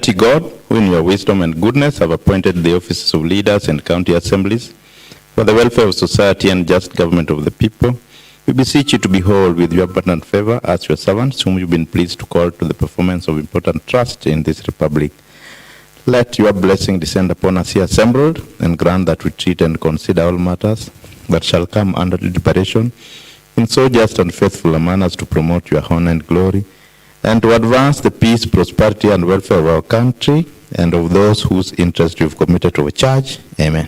Almighty God, who in your wisdom and goodness have appointed the offices of leaders and county assemblies for the welfare of society and just government of the people, we beseech you to behold with your abundant favor as your servants, whom you've been pleased to call to the performance of important trust in this republic. Let your blessing descend upon us here assembled, and grant that we treat and consider all matters that shall come under deliberation in so just and faithful a manner as to promote your honor and glory, and to advance the peace, prosperity, and welfare of our country and of those whose interest you've committed to our church. Amen.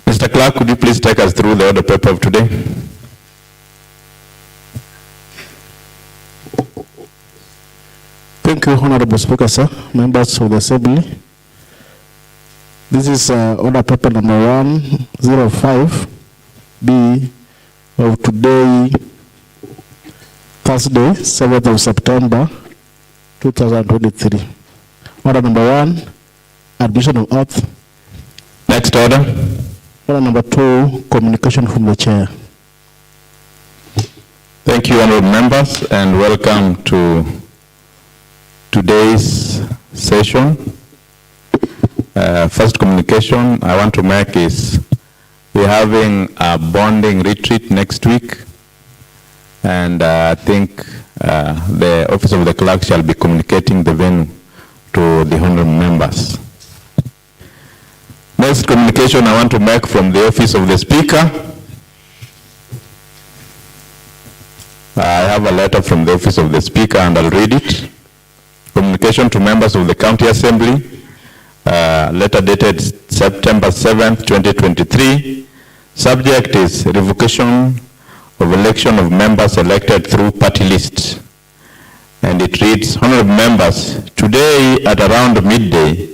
Mr. Clerk, could you please take us through the order paper of today? Thank you, Honorable Speaker, sir. Members of the Assembly. This is order paper number 105B of today, Thursday, 7th of September, 2023. Order number 1, admission of oath. Next order. Order number 2, communication from the chair. Thank you, honorable members, and welcome to today's session. First communication I want to make is we're having a bonding retreat next week, and I think the office of the clerk shall be communicating the venue to the honorable members. Next communication I want to make from the office of the Speaker. I have a letter from the office of the Speaker and I'll read it. Communication to members of the County Assembly, letter dated September 7th, 2023. Subject is revocation of election of members elected through party list. And it reads, honorable members, today at around midday,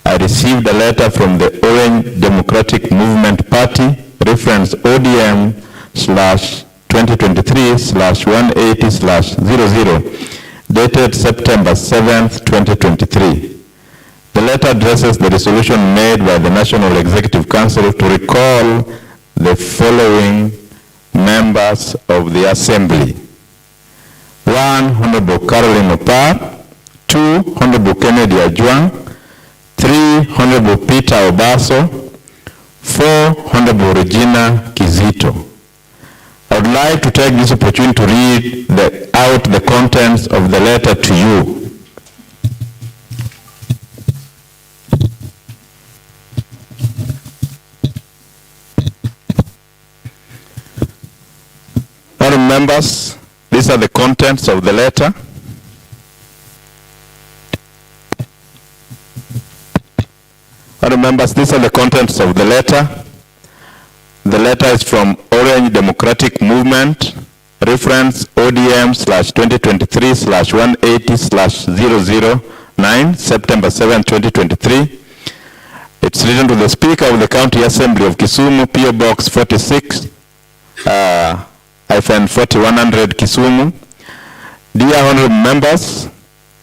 I received a letter from the Orange Democratic Movement Party, reference ODM/2023/180/00, dated September 7th, 2023. The letter addresses the resolution made by the National Executive Council to recall the following members of the Assembly. 1, Honorable Caroline Opar. 2, Honorable Kennedy Ajwang. 3, Honorable Peter Obaso. 4, Honorable Regina Kizito. I would like to take this opportunity to read out the contents of the letter to you. Honorable members, these are the contents of the letter. Honorable members, these are the contents of the letter. The letter is from Orange Democratic Movement, reference ODM/2023/180/009, September 7, 2023. It's written to the Speaker of the County Assembly of Kisumu, PO Box 46, 4100 Kisumu. Dear honorable members,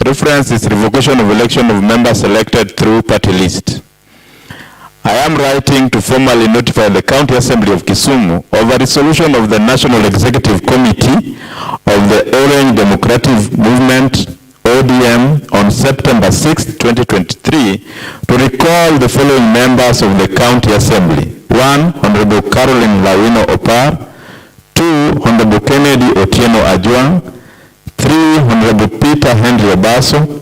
Reference is revocation of election of members elected through party list. I am writing to formally notify the County Assembly of Kisumu of a resolution of the National Executive Committee of the Orange Democratic Movement, ODM, on September 6, 2023, to recall the following members of the County Assembly. 1. Honorable Caroline Lawino Opar. 2. Honorable Kennedy Otieno Ajwang. 3. Honorable Peter Henry Obaso.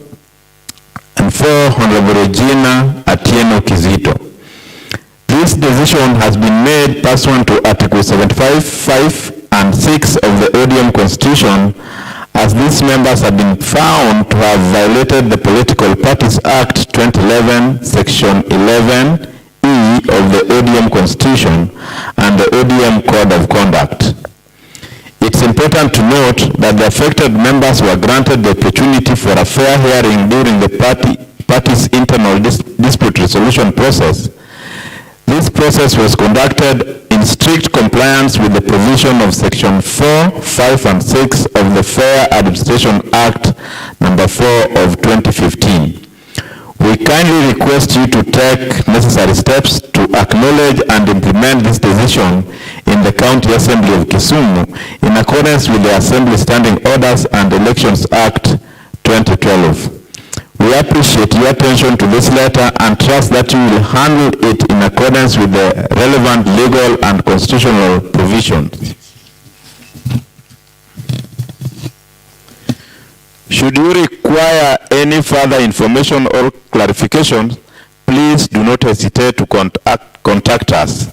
And 4. Honorable Regina Atieno Kizito. This decision has been made pursuant to Article 75, 5 and 6 of the ODM Constitution, as these members have been found to have violated the Political Parties Act 2011, Section 11E of the ODM Constitution and the ODM Code of Conduct. It's important to note that the affected members were granted the opportunity for a fair hearing during the party's internal dispute resolution process. This process was conducted in strict compliance with the provision of Section 4, 5 and 6 of the Fair Administration Act number 4 of 2015. We kindly request you to take necessary steps to acknowledge and implement this decision in the County Assembly of Kisumu in accordance with the Assembly Standing Orders and Elections Act 2012. We appreciate your attention to this letter and trust that you will handle it in accordance with the relevant legal and constitutional provisions. Should you require any further information or clarification, please do not hesitate to contact us.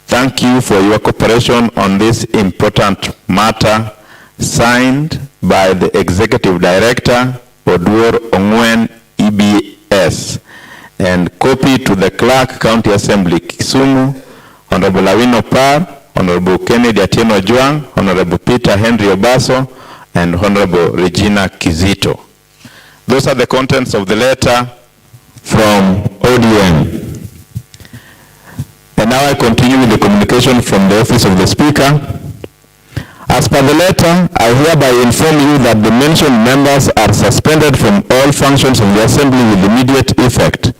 Thank you for your cooperation on this important matter, signed by the Executive Director, Oduor Ongwen, EBS, and copy to the Clerk, County Assembly, Kisumu, Honorable Lawino Opar, Honorable Kennedy Atieno Ajwang, Honorable Peter Henry Obaso, and Honorable Regina Kizito. Those are the contents of the letter from ODM. And now I continue with the communication from the Office of the Speaker. As per the letter, I hereby inform you that the mentioned members are suspended from all functions of the Assembly with immediate effect.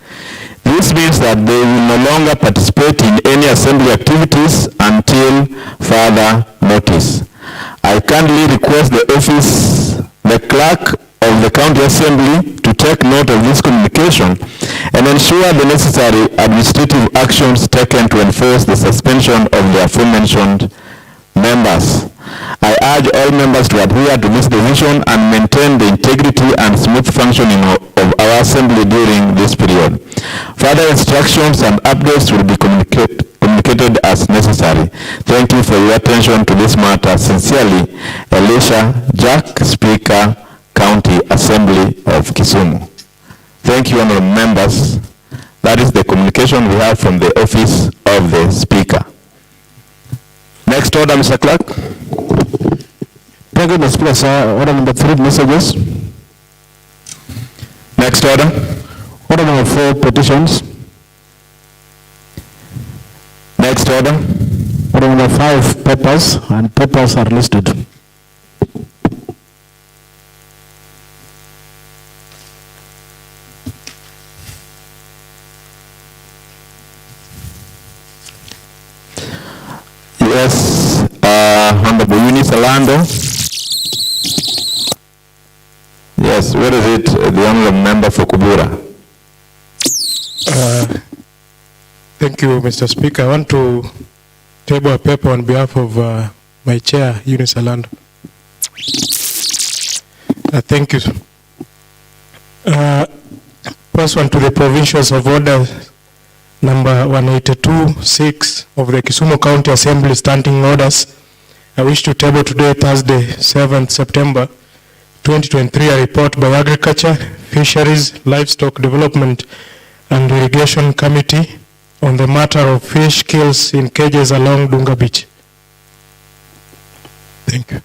This means that they will no longer participate in any Assembly activities until further notice. I kindly request the Clerk of the County Assembly to take note of this communication and ensure the necessary administrative actions taken to enforce the suspension of the aforementioned members. I urge all members to adhere to this decision and maintain the integrity and smooth functioning of our Assembly during this period. Further instructions and updates will be communicated as necessary. Thank you for your attention to this matter. Sincerely, Elisha Jack, Speaker, County Assembly of Kisumu. Thank you, honorable members. That is the communication we have from the Office of the Speaker. Next order, Mr. Clerk. Thank you, Mr. Speaker, sir. Order number 3, messages. Next order. Order number 4, petitions. Next order. Order number 5, papers, and papers are listed. Yes, Honorable Eunice Alando. Yes, where is it? The honorable member for Kubura. Thank you, Mr. Speaker. I want to table a paper on behalf of my chair, Eunice Alando. Thank you. Pursuant to the provisions of order number 182-6 of the Kisumu County Assembly Standing Orders, I wish to table today, Thursday, 7th September 2023, a report by Agriculture, Fisheries, Livestock Development and Irrigation Committee on the matter of fish kills in cages along Dunga Beach. Thank you.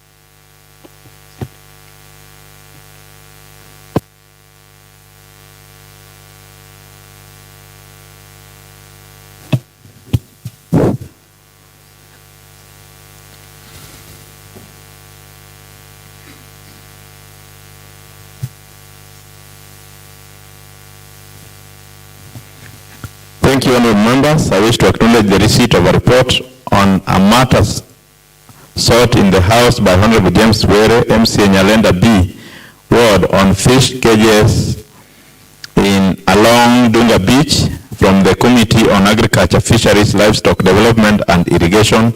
Thank you, honorable members. I wish to acknowledge the receipt of a report on a matter sought in the House by Honorable James Were, MCA Nyalenda B, Ward on fish cages along Dunga Beach from the Committee on Agriculture, Fisheries, Livestock Development and Irrigation.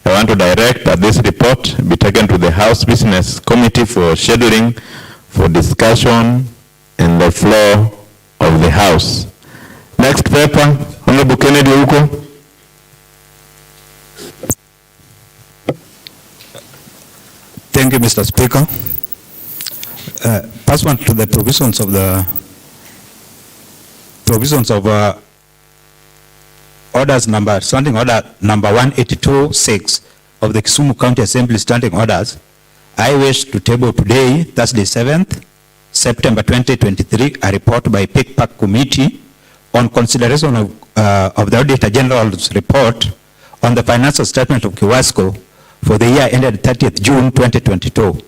I want to direct that this report be taken to the House Business Committee for scheduling for discussion in the floor of the House. Next paper, Honorable Kennedy Uko. Thank you, Mr. Speaker. Pursuant to the provisions of standing order number 182-6 of the Kisumu County Assembly standing orders, I wish to table today, Thursday 7th September 2023, a report by PICPAC Committee on consideration of the Auditor General's report on the financial statement of Kiwasco for the year ended 30th June 2022.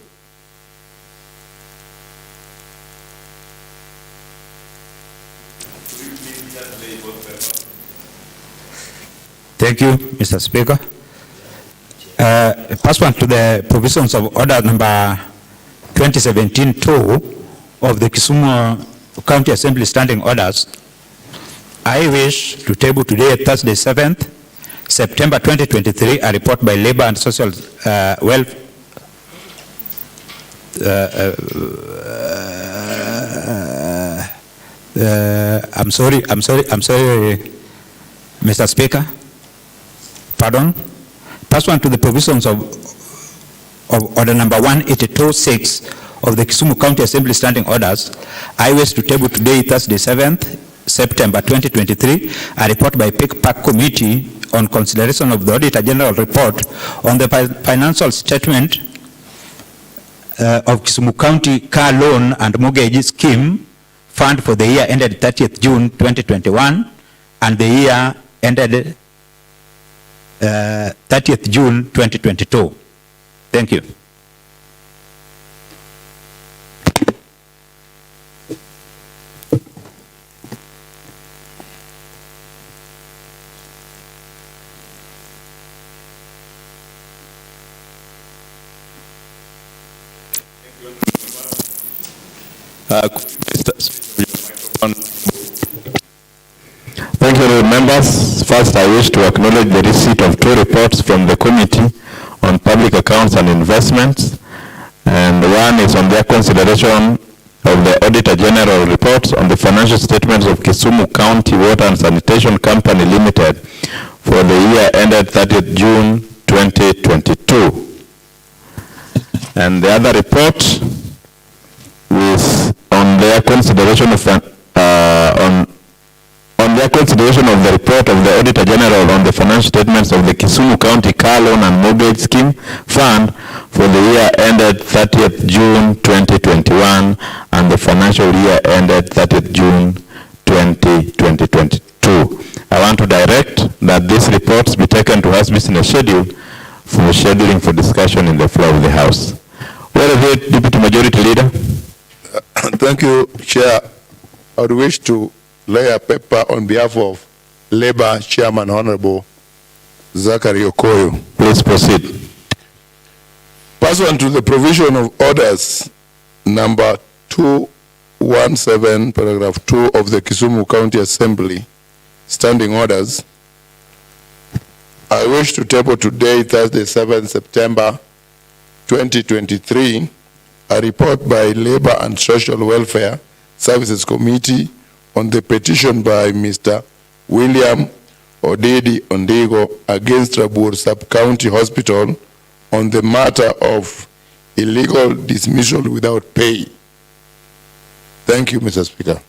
Thank you, Mr. Speaker. Pursuant to the provisions of order number 2017-2 of the Kisumu County Assembly standing orders, I wish to table today, Thursday 7th September 2023, a report by Labor and Social Welfare I'm sorry, Mr. Speaker. Pardon. Pursuant to the provisions of order number 182-6 of the Kisumu County Assembly standing orders, I wish to table today, Thursday 7th September 2023, a report by PICPAC Committee on consideration of the Auditor General report on the financial statement of Kisumu County Car Loan and Mortgage Scheme Fund for the year ended 30th June 2021 and the year ended 30th June 2022. Thank you. Thank you, members. First, I wish to acknowledge the receipt of 2 reports from the Committee on Public Accounts and Investments, and one is on their consideration of the Auditor General reports on the financial statements of Kisumu County Water and Sanitation Company Limited for the year ended 30th June 2022. And the other report is on their consideration of the report of the Auditor General on the financial statements of the Kisumu County Car Loan and Mortgage Scheme Fund for the year ended 30th June 2021 and the financial year ended 30th June 2022. I want to direct that these reports be taken to House Business Schedule for scheduling for discussion in the floor of the House. Where is it, Deputy Majority Leader? Thank you, Chair. I would wish to lay a paper on behalf of Labour Chairman Honorable Zachary Okoyo. Please proceed. Pursuant to the provision of orders number 217, paragraph 2 of the Kisumu County Assembly standing orders, I wish to table today, Thursday 7 September 2023, a report by Labor and Social Welfare Services Committee on the petition by Mr. William Odedi Ondigo against Rabur Sub-County Hospital on the matter of illegal dismissal without pay. Thank you, Mr. Speaker.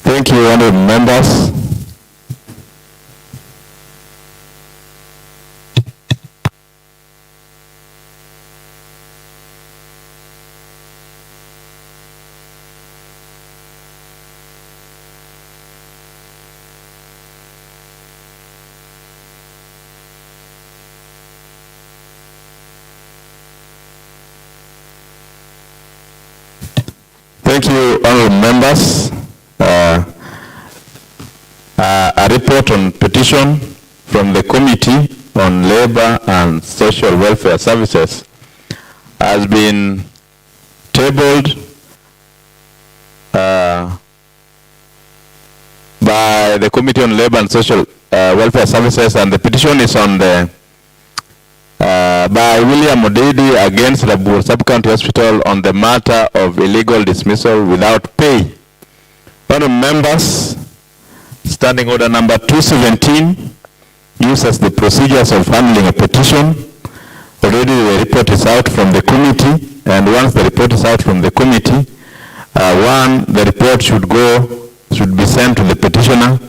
Thank you, honorable members. Thank Thank you, honorable members. A report on petition from the Committee on Labor and Social Welfare Services has been tabled by the Committee on Labor and Social Welfare Services, and the petition is on the by William Odedi against Rabur Sub-County Hospital on the matter of illegal dismissal without pay. Honourable members, Standing Order number 217 uses the procedures of handling a petition. Already the report is out from the committee, and once the report is out from the committee, the report should be sent to the petitioner,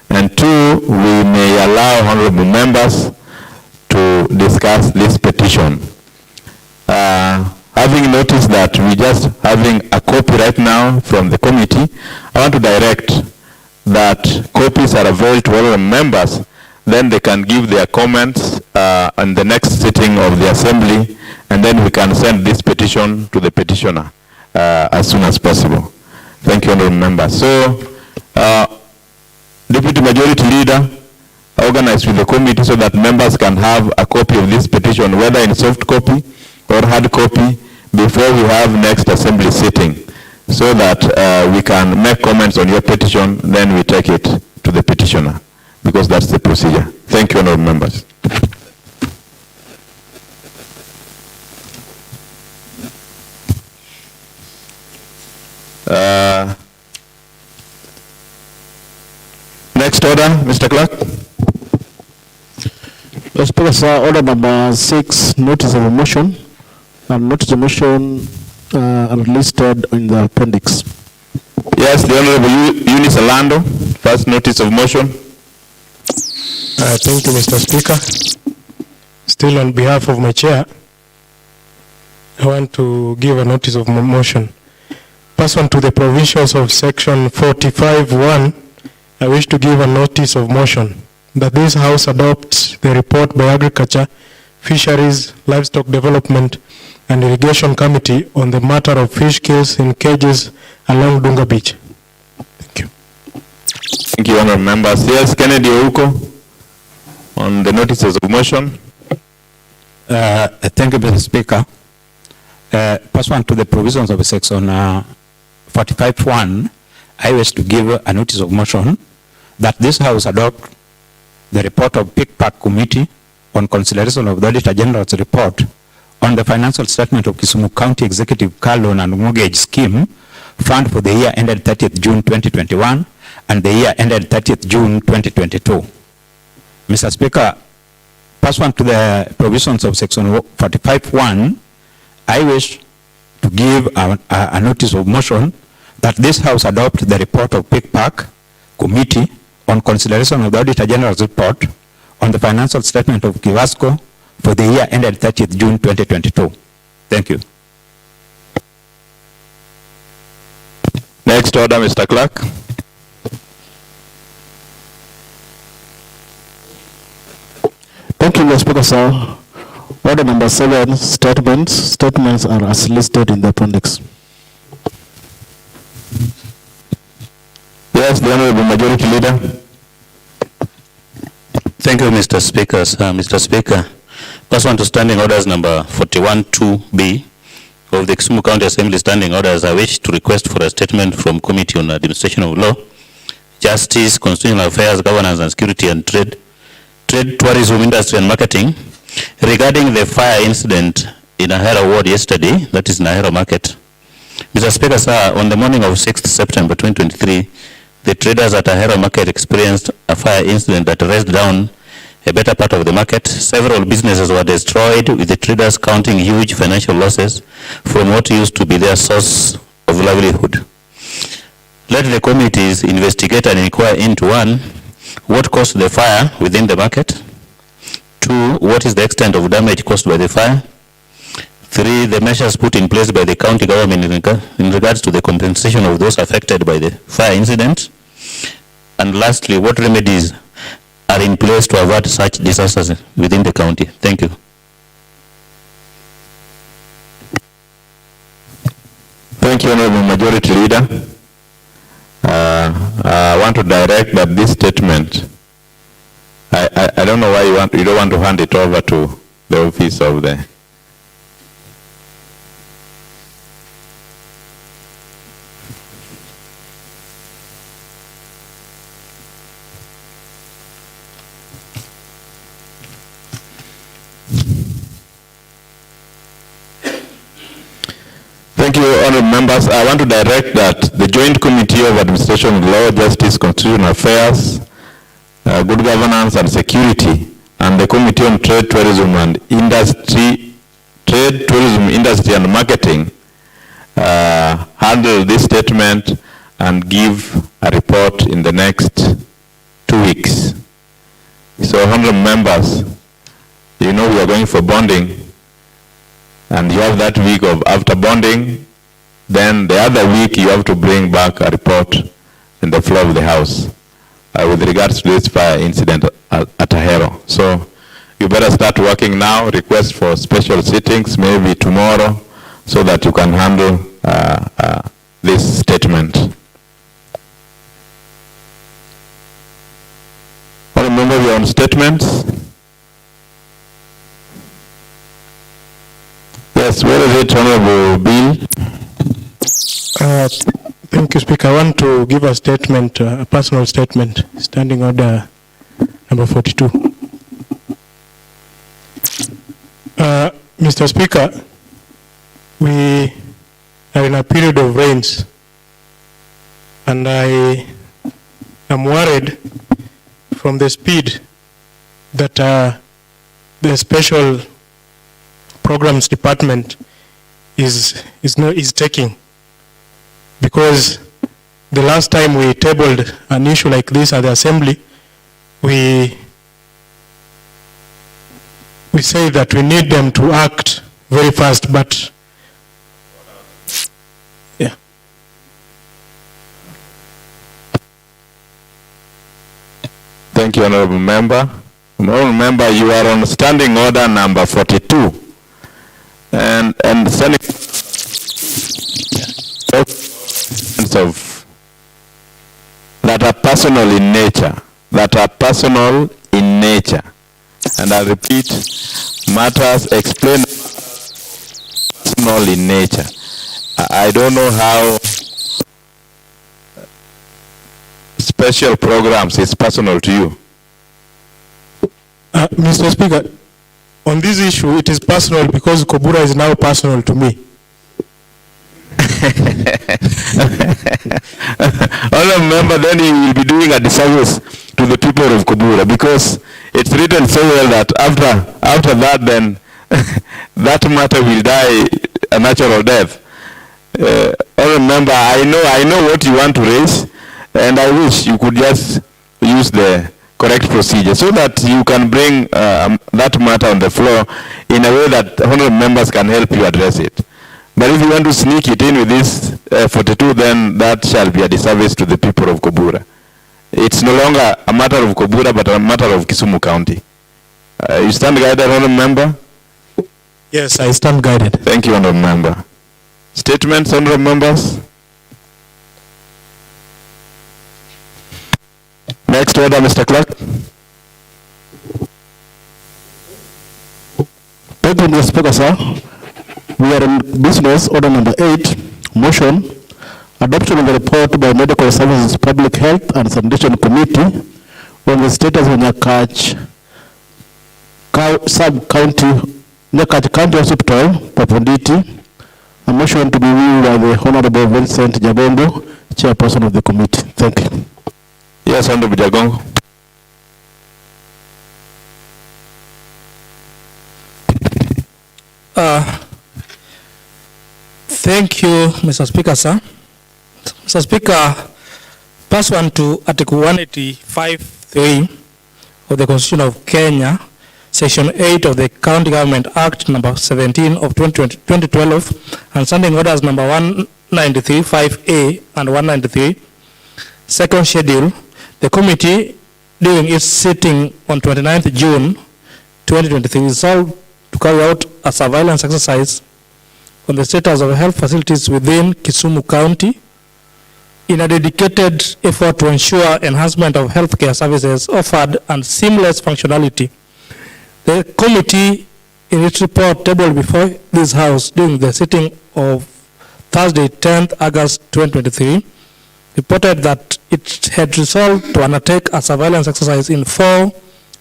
and 2, we may allow honorable members to discuss this petition. Having noticed that we just having a copy right now from the committee, I want to direct that copies are available to all members, then they can give their comments on the next sitting of the assembly, and then we can send this petition to the petitioner as soon as possible. Thank you, honorable members. So, Deputy Majority Leader, organize with the committee so that members can have a copy of this petition, whether in soft copy or hard copy, before we have next assembly sitting, so that we can make comments on your petition, then we take it to the petitioner, because that's the procedure. Thank you, honorable members. Next order, Mr. Clerk. Mr. Speaker, sir, order number 6, notice of motion, and notice of motion are listed in the appendix. Yes, the Honorable Eunice Alando, first notice of motion. Thank you, Mr. Speaker. Still on behalf of my chair, I want to give a notice of motion. Pursuant to the provisions of section 45(1), I wish to give a notice of motion that this House adopts the report by Agriculture, Fisheries, Livestock Development and Irrigation Committee on the matter of fish kills in cages along Dunga Beach. Thank you. Thank you, honorable members. Yes, Kennedy Ouko on the notices of motion. Thank you, Mr. Speaker. Pursuant to the provisions of section 45(1), I wish to give a notice of motion that this House adopt the report of PICPAC Committee on consideration of the Auditor General's report on the financial statement of Kisumu County Executive Car Loan and Mortgage Scheme Fund for the year ended 30th June 2021 and the year ended 30th June 2022. Mr. Speaker, pursuant to the provisions of section 45(1), I wish to give a notice of motion that this House adopt the report of PICPAC Committee on consideration of the Auditor General's report on the financial statement of Kiwasco for the year ended 30th June 2022. Thank you. Next order, Mr. Clerk. Thank you, Mr. Speaker, sir. Order number 7, statements. Statements are as listed in the appendix. Yes, the Honorable Majority Leader. Thank you, Mr. Speaker. Mr. Speaker, pursuant to Standing Orders number 41(2)B of the Kisumu County Assembly Standing Orders, I wish to request for a statement from Committee on Administration of Law, Justice, Constitutional Affairs, Governance and Security and Trade, Tourism, Industry and Marketing regarding the fire incident in Ahero Ward yesterday, that is in Ahero Market. Mr. Speaker, sir, on the morning of 6th September 2023, the traders at Ahero Market experienced a fire incident that razed down a better part of the market. Several businesses were destroyed, with the traders counting huge financial losses from what used to be their source of livelihood. Let the committees investigate and inquire into 1, what caused the fire within the market? 2, what is the extent of damage caused by the fire? 3, the measures put in place by the county government in regards to the compensation of those affected by the fire incident. And lastly, what remedies are in place to avert such disasters within the county? Thank you. Thank Thank you, Honorable Majority Leader. I want to direct that this statement, I don't know why you don't want to hand it over to the office of the... Thank you, honorable members. I want to direct that the Joint Committee of Administration, Law, Justice, Constitutional Affairs, Good Governance and Security, and the Committee on Trade, Tourism and Industry, and Marketing handle this statement and give a report in the next 2 weeks. So, honorable members, you know we are going for bonding, and you have that week of after bonding, then the other week you have to bring back a report in the floor of the House with regards to this fire incident at Ahero. So you better start working now, request for special sittings, maybe tomorrow, so that you can handle this statement. Remember your own statements. Yes, where is it, Honorable Bill? Thank you, Speaker. I want to give a statement, a personal statement, Standing Order number 42. Mr. Speaker, we are in a period of rains, and I am worried from the speed that the Special Programs Department is taking, because the last time we tabled an issue like this at the Assembly, we say that we need them to act very fast, but yeah. Thank you, Honorable Member. Honorable Member, you are on Standing Order number 42. And standing of that are personal in nature, and I repeat, matters explained personal in nature. I don't know how special programs is personal to you. Mr. Speaker, on this issue, it is personal because Kobura is now personal to me. Honorable Member, then you will be doing a disservice to the people of Kobura, because it's written so well that after that, then that matter will die a natural death. Honorable Member, I know what you want to raise, and I wish you could just use the correct procedure so that you can bring that matter on the floor in a way that honorable members can help you address it. But if you want to sneak it in with this 42, then that shall be a disservice to the people of Kobura. It's no longer a matter of Kobura, but a matter of Kisumu County. You stand guided, honorable member? Yes, I stand guided. Thank you, honorable member. Statements, honorable members? Next order, Mr. Clerk. Thank you, Mr. Speaker, sir. We are in business order number 8, motion, adoption of the report by Medical Services Public Health and Sanitation Committee on the status of Nyakach sub-county, Nyakach County Hospital, Paponditi. A motion to be reviewed by the Honorable Vincent Jabongo, Chairperson of the committee. Thank you. Yes, Honorable Jagongo. Thank you, Mr. Speaker, sir. Mr. Speaker, pursuant to Article 185(3) of the Constitution of Kenya, Section 8 of the County Government Act number 17 of 2012, and Standing Orders number 193(5)A and 193, second schedule, the committee, during its sitting on 29th June 2023, resolved to carry out a surveillance exercise on the status of health facilities within Kisumu County in a dedicated effort to ensure enhancement of healthcare services offered and seamless functionality. The committee, in its report tabled before this House during the sitting of Thursday, 10th August 2023, reported that it had resolved to undertake a surveillance exercise in 4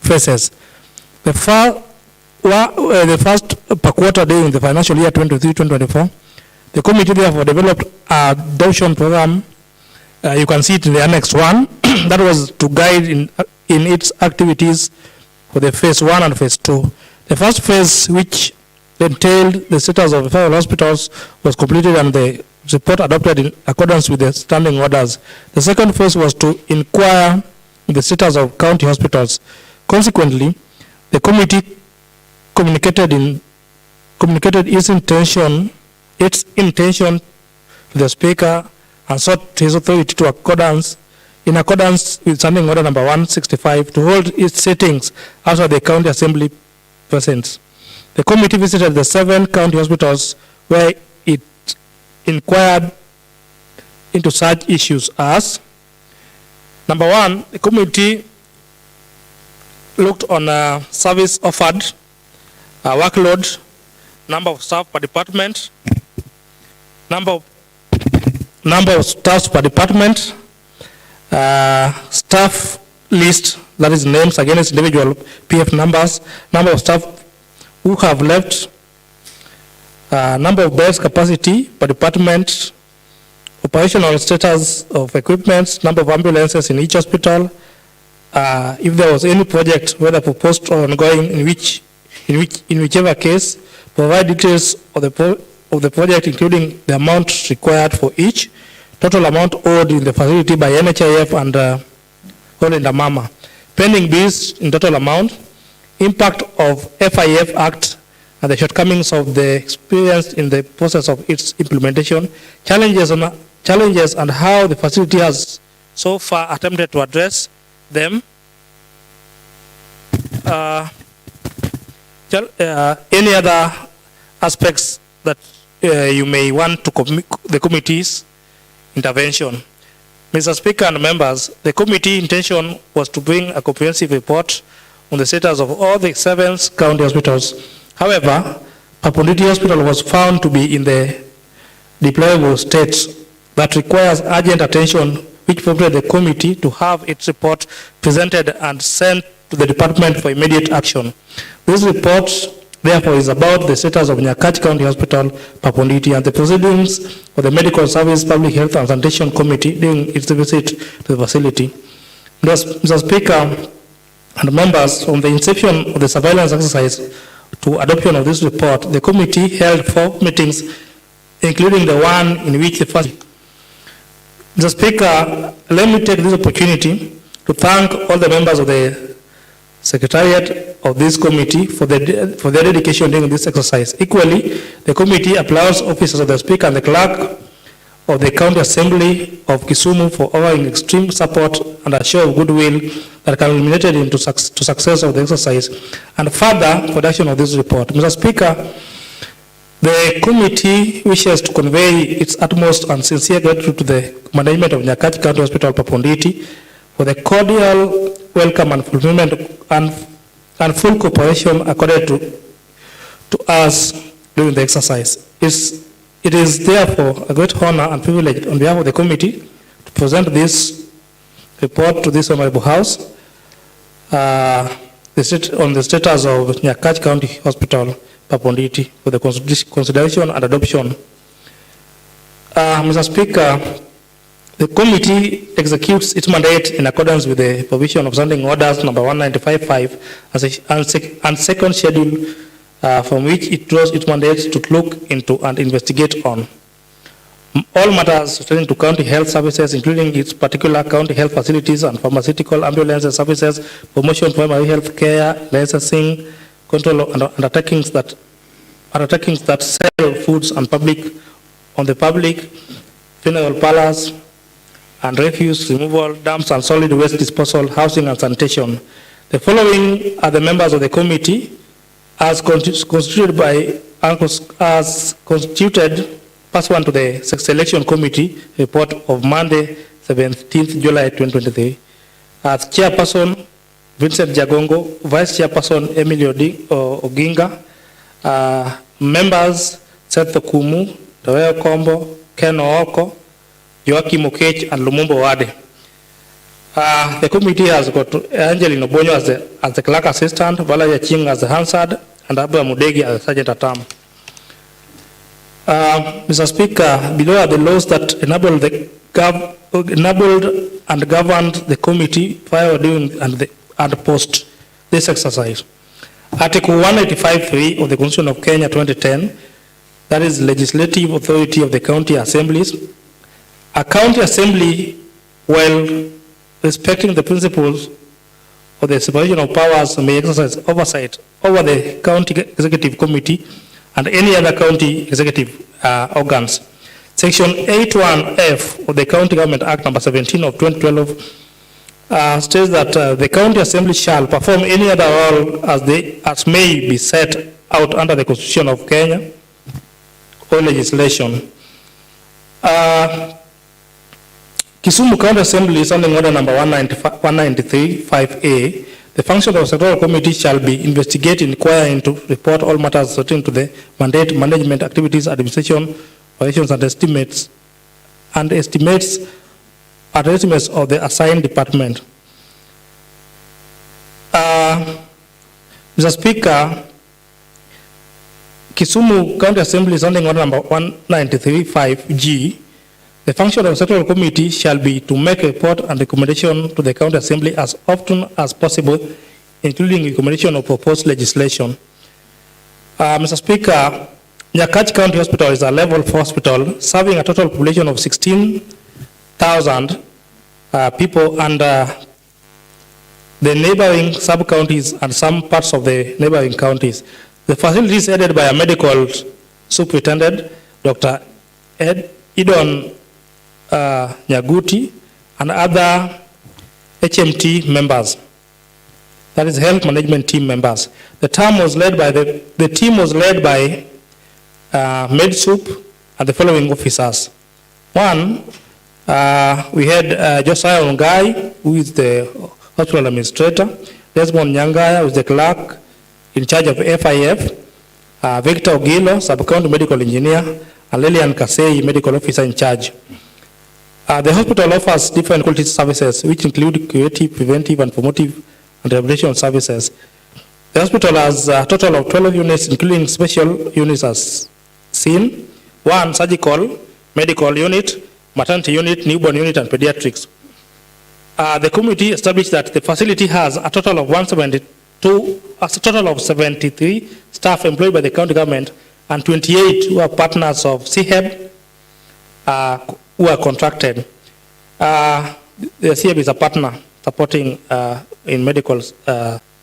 phases. The first per quarter during the financial year 2023-2024, the committee therefore developed a adoption program. You can see it in the Annex 1, that was to guide in its activities for the phase 1 and phase 2. The first phase, which entailed the status of federal hospitals, was completed and the report adopted in accordance with the standing orders. The second phase was to inquire the status of county hospitals. Consequently, the committee communicated its intention to the Speaker and sought his authority in accordance with Standing Order number 165 to hold its sittings after the County Assembly presents. The committee visited the 7 county hospitals where it inquired into such issues as: number 1, the committee looked on service offered, workload, number of staff per department, number of staff per department, staff list, that is names against individual PF numbers, number of staff who have left, number of beds capacity per department, operational status of equipment, number of ambulances in each hospital, if there was any project, whether proposed or ongoing, in whichever case, provide details of the project, including the amount required for each, total amount owed in the facility by NHIF and all in the MAMA, pending bills in total amount, impact of FIF Act and the shortcomings of the experience in the process of its implementation, challenges and how the facility has so far attempted to address them, any other aspects that you may want to the committee's intervention. Mr. Speaker and members, the committee intention was to bring a comprehensive report on the status of all the 7 county hospitals. However, Papunditi Hospital was found to be in the deplorable state that requires urgent attention, which prompted the committee to have its report presented and sent to the department for immediate action. This report, therefore, is about the status of Nyakach County Hospital, Papunditi, and the proceedings of the Medical Service Public Health and Sanitation Committee during its visit to the facility. Mr. Speaker and members, from the inception of the surveillance exercise to adoption of this report, the committee held 4 meetings, including the one in which the first. Mr. Speaker, let me take this opportunity to thank all the members of the Secretariat of this committee for their dedication during this exercise. Equally, the committee applauds officers of the Speaker and the Clerk of the County Assembly of Kisumu for offering extreme support and a show of goodwill that can be eliminated into success of the exercise and further production of this report. Mr. Speaker, the committee wishes to convey its utmost and sincere gratitude to the management of Nyakach County Hospital, Papunditi, for the cordial welcome and fulfillment and full cooperation accorded to us during the exercise. It is therefore a great honor and privilege on behalf of the committee to present this report to this honorable House on the status of Nyakach County Hospital, Papunditi, for the consideration and adoption. Mr. Speaker, the committee executes its mandate in accordance with the provision of Standing Orders number 195 and second schedule, from which it draws its mandate to look into and investigate on all matters pertaining to county health services, including its particular county health facilities and pharmaceutical ambulance services, promotion of primary health care, licensing, control and undertakings that sell foods and on the public, funeral parlors, and refuse removal, dumps and solid waste disposal, housing and sanitation. The following are the members of the committee as constituted by as constituted pursuant to the Selection Committee report of Monday, 17th July 2023. As chairperson, Vincent Jagongo, vice chairperson, Emily Oginga, members, Seth Kumu, Taweo Kombo, Ken Ooko, Joaquim Okech, and Lumumba Wade. The committee has got Angelina Bonyo as the clerk assistant, Valeria Ching as the Hansard, and Abraham Mudegi as the sergeant at arms. Mr. Speaker, below are the laws that enabled and governed the committee prior, during, and post this exercise. Article 185(3) of the Constitution of Kenya 2010, that is legislative authority of the county assemblies. A county assembly, while respecting the principles of the separation of powers, may exercise oversight over the county executive committee and any other county executive organs. Section 81F of the County Government Act number 17 of 2012 states that the county assembly shall perform any other role as may be set out under the Constitution of Kenya or legislation. Kisumu County Assembly is under order number 193, 5A. The function of the sectoral committee shall be investigate, inquire into, report all matters pertaining to the mandate, management, activities, administration, operations, and estimates of the assigned department. Mr. Speaker, Kisumu County Assembly is under order number 193, 5G. The function of the Central Committee shall be to make a report and recommendation to the County Assembly as often as possible, including recommendation of proposed legislation. Mr. Speaker, Nyakach County Hospital is a level 4 hospital serving a total population of 16,000 people, and the neighboring sub-counties and some parts of the neighboring counties. The facility is headed by a medical superintendent, Dr. Idon Nyaguti, and other HMT members, that is health management team members. The team was led by MedSoup and the following officers. One, we had Josiah Ongai, who is the hospital administrator, Desmond Nyangaya, who is the clerk in charge of FIF, Victor Ogilo, sub-county medical engineer, and Lilian Kasei, medical officer in charge. The hospital offers different quality services, which include curative, preventive, and promotive and rehabilitation services. The hospital has a total of 12 units, including special units as seen: 1 surgical, medical unit, maternity unit, newborn unit, and pediatrics. The committee established that the facility has a total of 73 staff employed by the county government and 28 who are partners of CHEB, who are contracted. The CHEB is a partner supporting in medical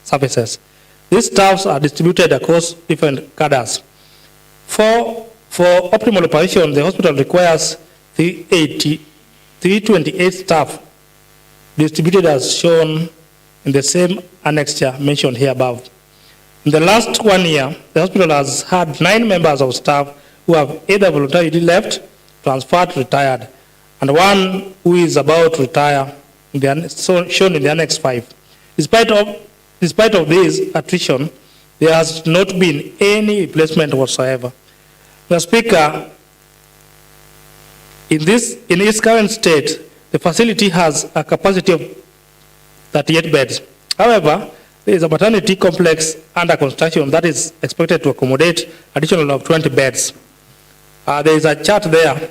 services. These staffs are distributed across different cadres. For optimal operation, the hospital requires 328 staff distributed as shown in the same annexure mentioned here above. In the last 1 year, the hospital has had 9 members of staff who have either voluntarily left, transferred, retired, and 1 who is about to retire, shown in the Annex 5. Despite of this attrition, there has not been any replacement whatsoever. Mr. Speaker, in its current state, the facility has a capacity of 38 beds. However, there is a maternity complex under construction that is expected to accommodate additional of 20 beds. There is a chart there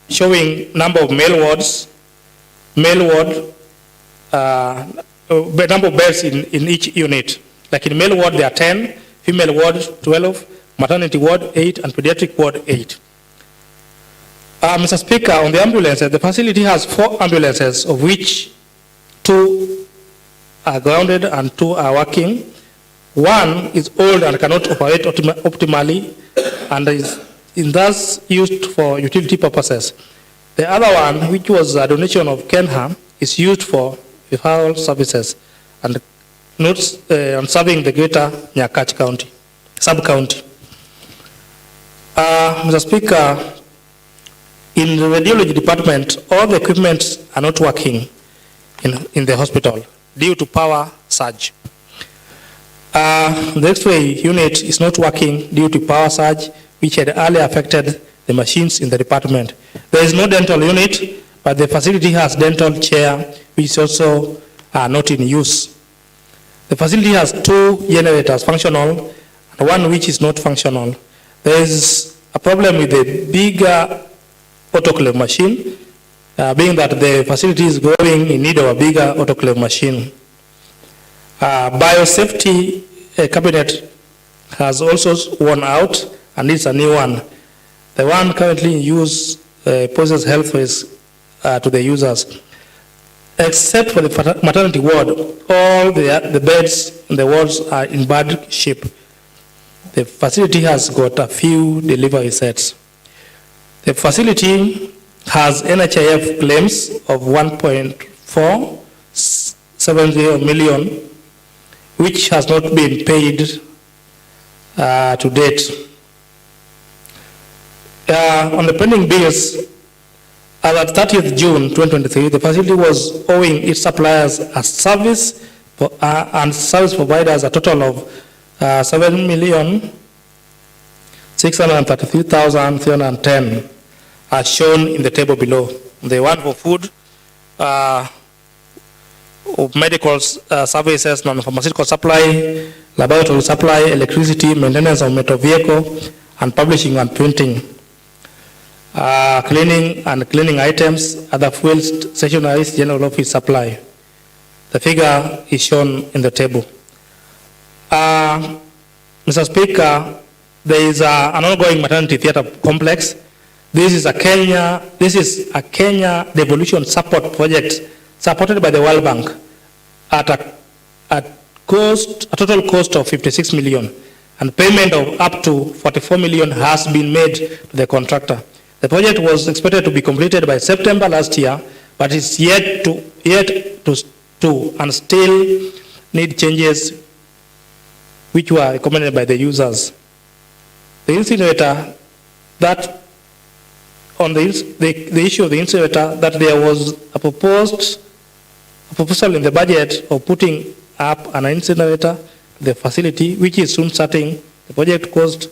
showing number of male wards, number of beds in each unit. Like in male ward, there are 10, female ward 12, maternity ward 8, and pediatric ward 8. Mr. Speaker, on the ambulances, the facility has 4 ambulances, of which 2 are grounded and 2 are working. 1 is old and cannot operate optimally and is thus used for utility purposes. The other one, which was a donation of Kenha, is used for referral services and serving the greater Nyakach County. sub-county. Mr. Speaker, in the radiology department, all the equipment are not working in the hospital due to power surge. The X-ray unit is not working due to power surge, which had earlier affected the machines in the department. There is no dental unit, but the facility has dental chair, which is also not in use. The facility has 2 generators functional and 1 which is not functional. There is a problem with the bigger autoclave machine, being that the facility is growing in need of a bigger autoclave machine. Biosafety cabinet has also worn out and needs a new one. The one currently in use poses health risks to the users. Except for the maternity ward, all the beds in the wards are in bad shape. The facility has got a few delivery sets. The facility has NHIF claims of 1.470 million, which has not been paid to date. On the pending bills, as at 30th June 2023, the facility was owing its suppliers a service and service providers a total of 7,633,310, as shown in the table below. The one for food, medical services, non-pharmaceutical supply, laboratory supply, electricity, maintenance of motor vehicle, and publishing and printing. Cleaning and cleaning items, other fuels, stationaries, general office supply. The figure is shown in the table. Mr. Speaker, there is an ongoing maternity theatre complex. This is a Kenya devolution support project supported by the World Bank at a total cost of 56 million, and payment of up to 44 million has been made to the contractor. The project was expected to be completed by September last year, but is yet to and still need changes which were recommended by the users. The incinerator, that on the issue of the incinerator, that there was a proposal in the budget of putting up an incinerator to the facility, which is soon starting. The project cost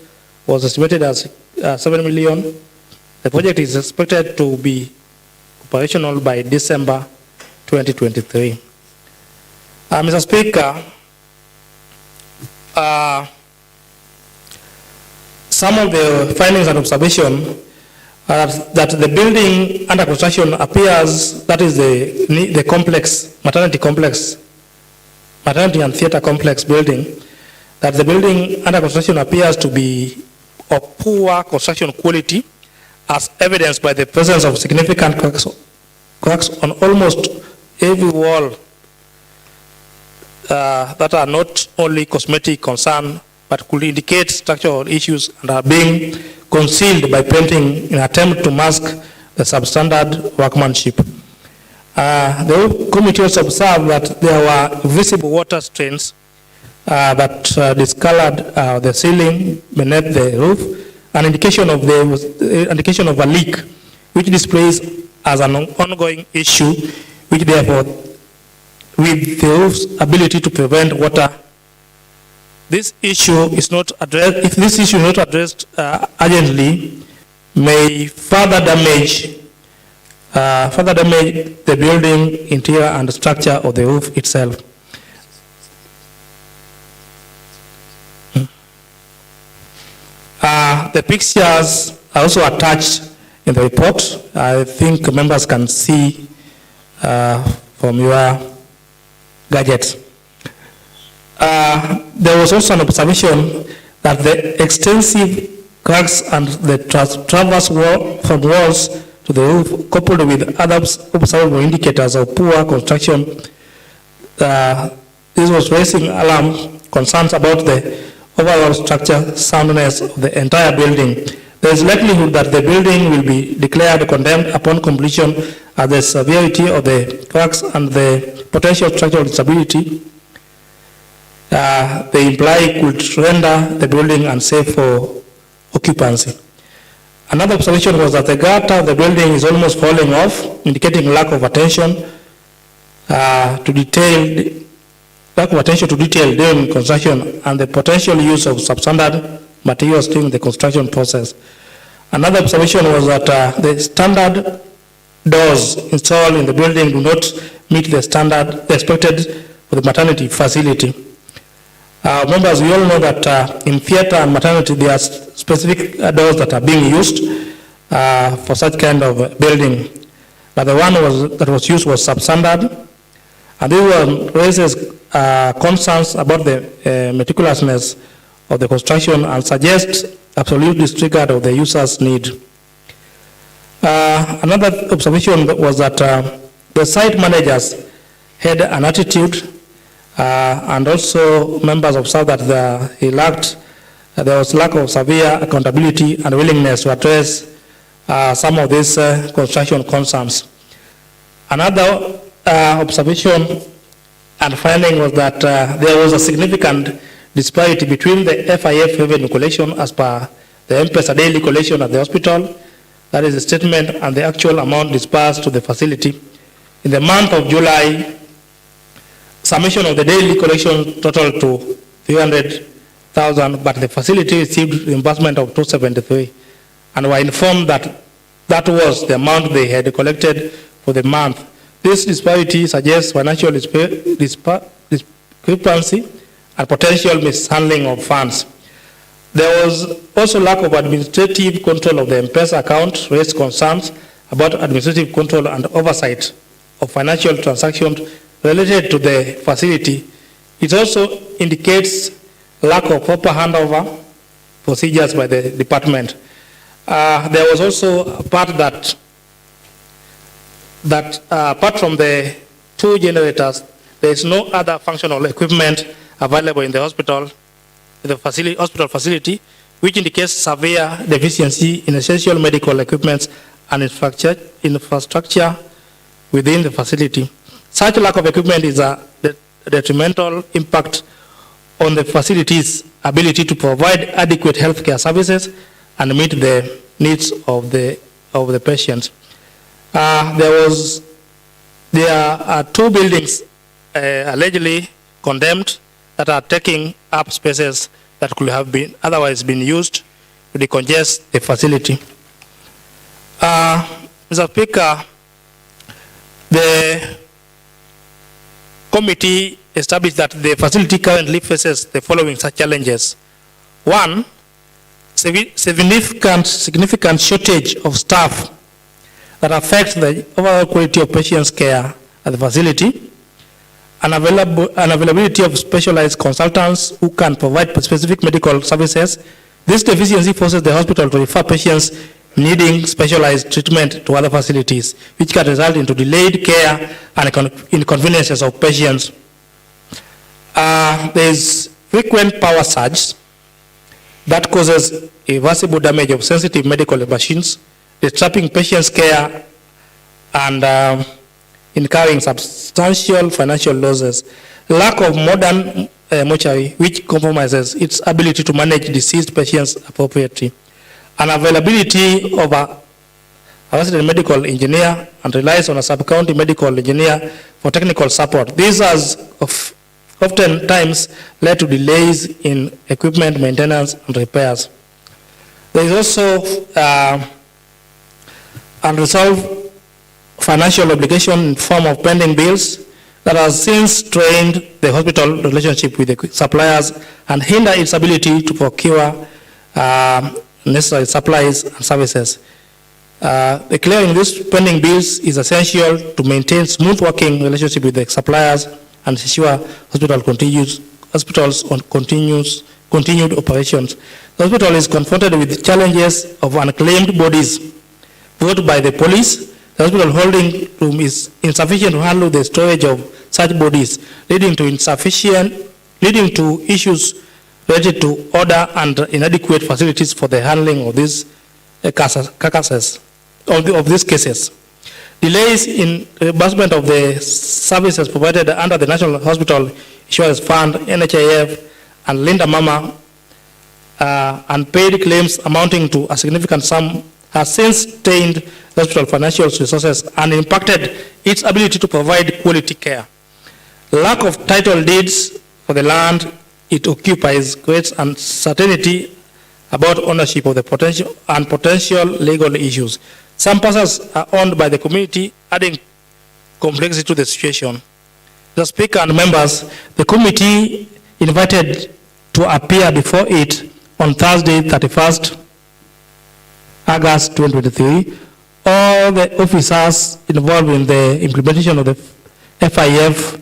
was estimated as 7 million. The project is expected to be operational by December 2023. Mr. Speaker, some of the findings and observation are that the building under construction appears, that is the complex, maternity and theater complex building, that the building under construction appears to be of poor construction quality, as evidenced by the presence of significant cracks on almost every wall that are not only cosmetic concern, but could indicate structural issues and are being concealed by painting in an attempt to mask the substandard workmanship. The committee also observed that there were visible water stains that discolored the ceiling beneath the roof, an indication of a leak, which displays as an ongoing issue, which therefore, with the roof's ability to prevent water, this issue is not addressed. If this issue is not addressed urgently, may further damage the building interior and structure of the roof itself. The pictures are also attached in the report. I think members can see from your gadgets. There was also an observation that the extensive cracks and the transverse wall from walls to the roof, coupled with other observable indicators of poor construction, this was raising alarm concerns about the overall structure soundness of the entire building. There is likelihood that the building will be declared condemned upon completion, as the severity of the cracks and the potential structural disability they imply could render the building unsafe for occupancy. Another observation was that the gutter of the building is almost falling off, indicating lack of attention to detail during construction and the potential use of substandard materials during the construction process. Another observation was that the standard doors installed in the building do not meet the standard expected for the maternity facility. Members, we all know that in theater and maternity, there are specific doors that are being used for such kind of building. But the one that was used was substandard. And this one raises concerns about the meticulousness of the construction and suggests absolute disregard of the user's need. Another observation was that the site managers had an attitude and also members observed that there was lack of severe accountability and willingness to address some of these construction concerns. Another observation and finding was that there was a significant disparity between the FIF revenue collection as per the M-Pesa daily collection at the hospital, that is the statement, and the actual amount disbursed to the facility. In the month of July, summation of the daily collection totaled to 300,000, but the facility received reimbursement of 273, and were informed that that was the amount they had collected for the month. This disparity suggests financial discrepancy and potential mishandling of funds. There was also lack of administrative control of the M-Pesa account, raised concerns about administrative control and oversight of financial transactions related to the facility. It also indicates lack of proper handover procedures by the department. There was also a part that apart from the 2 generators, there is no other functional equipment available in the hospital facility, which indicates severe deficiency in essential medical equipment and infrastructure within the facility. Such lack of equipment is a detrimental impact on the facility's ability to provide adequate healthcare services and meet the needs of the patients. There are 2 buildings allegedly condemned that are taking up spaces that could have been otherwise been used to decongest the facility. Mr. Speaker, the committee established that the facility currently faces the following such challenges. 1, significant shortage of staff that affects the overall quality of patients' care at the facility, unavailability of specialized consultants who can provide specific medical services. This deficiency forces the hospital to refer patients needing specialized treatment to other facilities, which can result into delayed care and inconveniences of patients. There is frequent power surge that causes irreversible damage of sensitive medical machines, disrupting patients' care and incurring substantial financial losses. Lack of modern mortuary, which compromises its ability to manage deceased patients appropriately. Unavailability of a resident medical engineer and relies on a sub-county medical engineer for technical support. This has oftentimes led to delays in equipment maintenance and repairs. There is also unresolved financial obligation in form of pending bills that has since strained the hospital relationship with the suppliers and hinder its ability to procure necessary supplies and services. Clearing these pending bills is essential to maintain smooth working relationship with the suppliers and ensure hospitals on continued operations. The hospital is confronted with challenges of unclaimed bodies brought by the police. The hospital holding room is insufficient to handle the storage of such bodies, leading to issues related to order and inadequate facilities for the handling of these carcasses, of these cases. delays in reimbursement of the services provided under the National Hospital Insurance Fund, NHIF, and Linda Mama, unpaid claims amounting to a significant sum has since strained the hospital financial resources and impacted its ability to provide quality care. Lack of title deeds for the land it occupies creates uncertainty about ownership of the potential legal issues. Some parcels are owned by the community, adding complexity to the situation. The Speaker and members, the committee invited to appear before it on Thursday, 31st August 2023, all the officers involved in the implementation of the FIF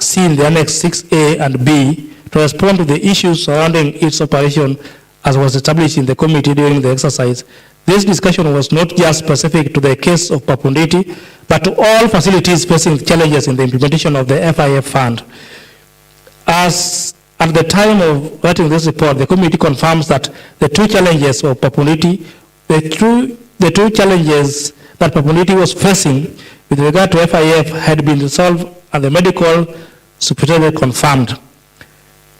seen the Annex 6A and B to respond to the issues surrounding its operation as was established in the committee during the exercise. This discussion was not just specific to the case of Papunditi, but to all facilities facing challenges in the implementation of the FIF fund. As at the time of writing this report, the committee confirms that the two challenges of Papunditi, the two challenges that Papunditi was facing with regard to FIF had been resolved, and the medical superintendent confirmed.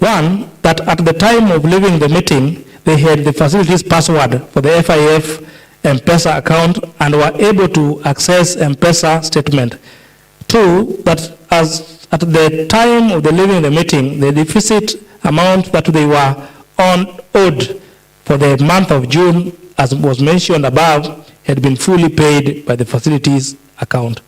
One, that at the time of leaving the meeting, they had the facilities password for the FIF M-Pesa account and were able to access M-Pesa statement. Two, that as at the time of the leaving the meeting, the deficit amount that they were owed for the month of June, as was mentioned above, had been fully paid by the facilities account.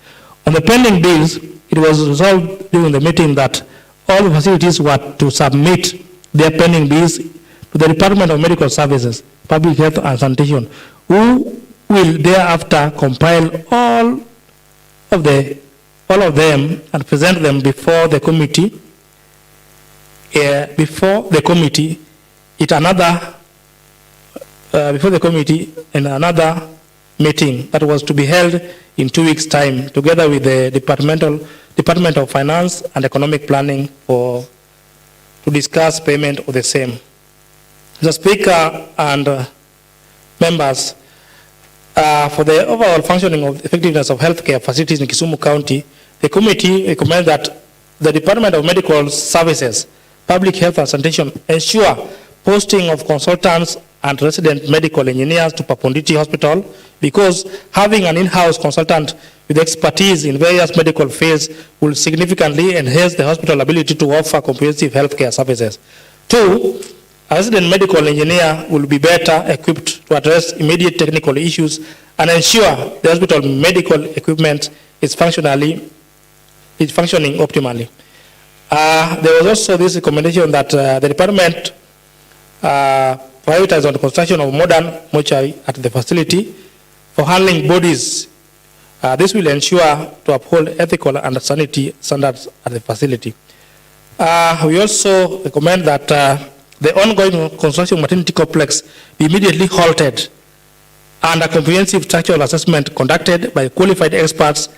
On the pending bills, it was resolved during the meeting that all the facilities were to submit their pending bills to the Department of Medical Services, Public Health and Sanitation, who will thereafter compile all of them and present them before the committee. In another meeting that was to be held in 2 weeks' time, together with the Department of Finance and Economic Planning to discuss payment of the same. The Speaker and members, for the overall functioning of effectiveness of healthcare facilities in Kisumu County, the committee recommends that the Department of Medical Services, Public Health and Sanitation ensure posting of consultants and resident medical engineers to Papunditi Hospital, because having an in-house consultant with expertise in various medical fields will significantly enhance the hospital ability to offer comprehensive healthcare services. Two, a resident medical engineer will be better equipped to address immediate technical issues and ensure the hospital medical equipment is functioning optimally. There was also this recommendation that the department prioritize on the construction of modern mortuary at the facility for handling bodies. This will ensure to uphold ethical and sanitary standards at the facility. We also recommend that the ongoing construction maternity complex be immediately halted and a comprehensive structural assessment conducted by qualified experts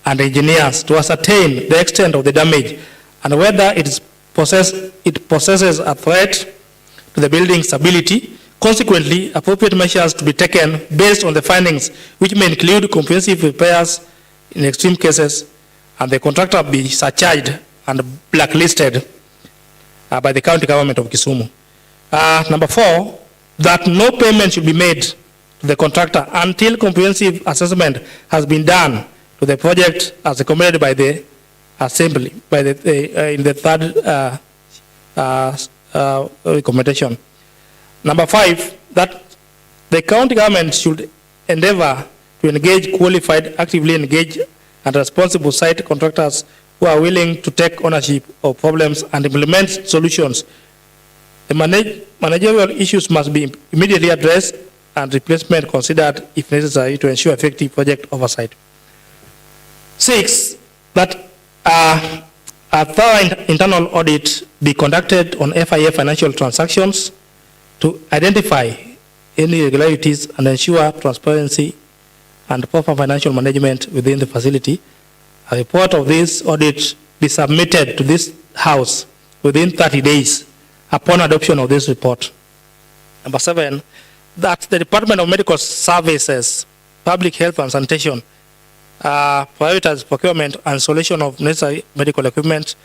and engineers to ascertain the extent of the damage and whether it possesses a threat to the building's stability. Consequently, appropriate measures to be taken based on the findings, which may include comprehensive repairs in extreme cases, and the contractor be surcharged and blacklisted by the county government of Kisumu. Number 4, that no payment should be made to the contractor until comprehensive assessment has been done to the project as recommended by the assembly, in the third recommendation. Number 5, that the county government should endeavor to engage qualified, actively engaged and responsible site contractors who are willing to take ownership of problems and implement solutions. The managerial issues must be immediately addressed and replacement considered if necessary to ensure effective project oversight. 6, that a thorough internal audit be conducted on FIA financial transactions to identify any irregularities and ensure transparency and proper financial management within the facility. A report of this audit be submitted to this House within 30 days upon adoption of this report. Number 7, that the Department of Medical Services, Public Health and Sanitation prioritize procurement and installation of necessary medical equipment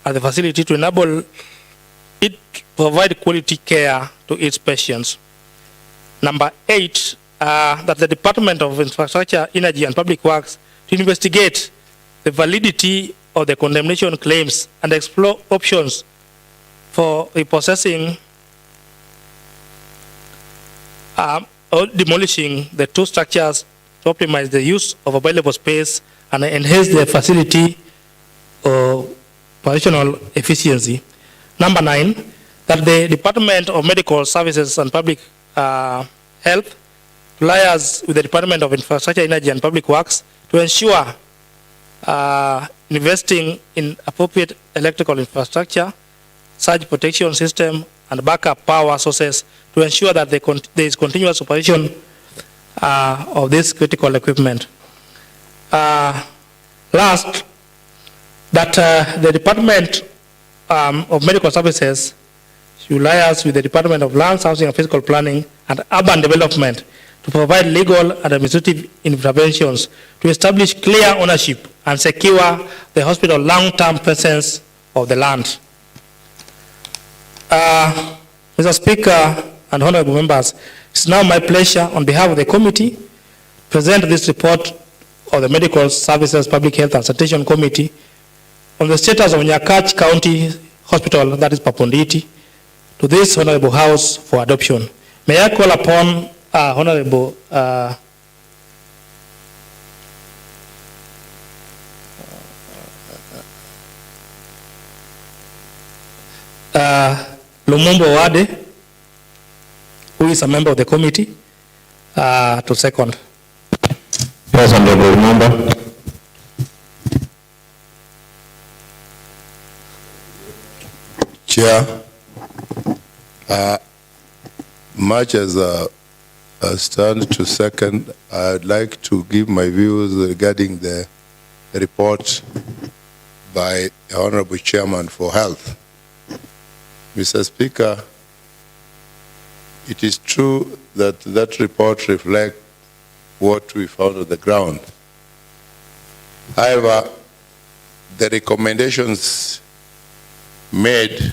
at the facility to enable it to provide quality care to its patients. Number 8, that the Department of Infrastructure, Energy and Public Works to investigate the validity of the condemnation claims and explore options for repossessing or demolishing the two structures to optimize the use of available space and enhance the facility operational efficiency. Number 9, that the Department of Medical Services and Public Health liaise with the Department of Infrastructure, Energy and Public Works to ensure investing in appropriate electrical infrastructure, surge protection system, and backup power sources to ensure that there is continuous operation of this critical equipment. Last, that the Department of Medical Services should liaise with the Department of Lands, Housing and Physical Planning and Urban Development to provide legal and administrative interventions to establish clear ownership and secure the hospital long-term presence of the land. Mr. Speaker and honorable members, it's now my pleasure on behalf of the committee to present this report of the Medical Services Public Health and Sanitation Committee on the status of Nyakach County Hospital, that is Paponditi, to this honorable house for adoption. May I call upon Honorable Lumumbo Wade, who is a member of the committee, to second. Yes, honorable member. Chair, much as I stand to second, I'd like to give my views regarding the report by the Honorable Chairman for Health. Mr. Speaker, it is true that that report reflects what we found on the ground. However, the recommendations made,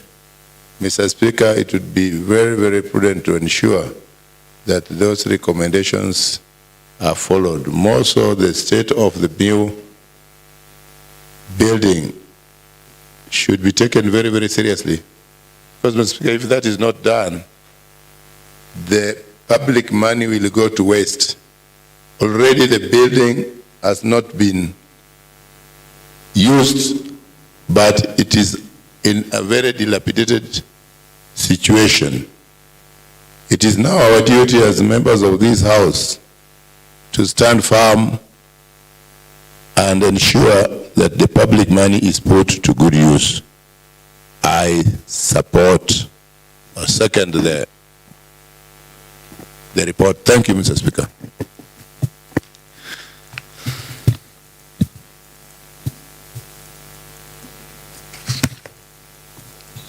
Mr. Speaker, it would be very, very prudent to ensure that those recommendations are followed. More so, the state of the new building should be taken very, very seriously. Because, Mr. Speaker, if that is not done, the public money will go to waste. Already the building has not been used, but it is in a very dilapidated situation. It is now our duty as members of this House to stand firm and ensure that the public money is put to good use. I support or second the report. Thank you, Mr. Speaker.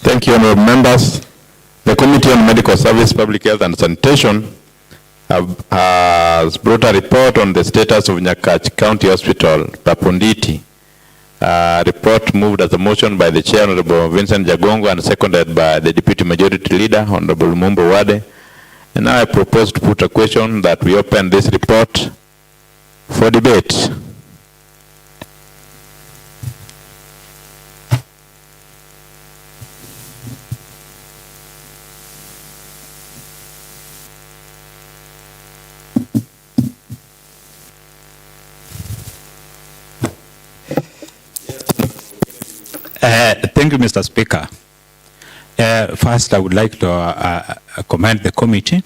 Thank you, honorable members. The Committee on Medical Service, Public Health and Sanitation has brought a report on the status of Nyakach County Hospital, Paponditi. Report moved as a motion by the Chair, Honorable Vincent Jagongo, and seconded by the Deputy Majority Leader, Honorable Lumumbo Wade. And now I propose to put a question that we open this report for debate. Thank you, Mr. Speaker. First, I would like to commend the committee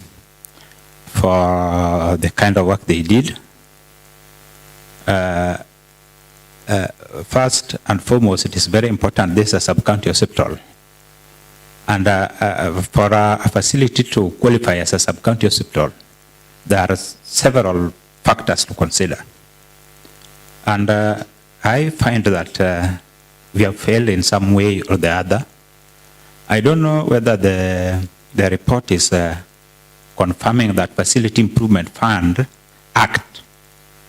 for the kind of work they did. First and foremost, it is very important this is a sub-county hospital. And for a facility to qualify as a sub-county hospital, there are several factors to consider. And I find that we have failed in some way or the other. I don't know whether the report is confirming that Facility Improvement Fund Act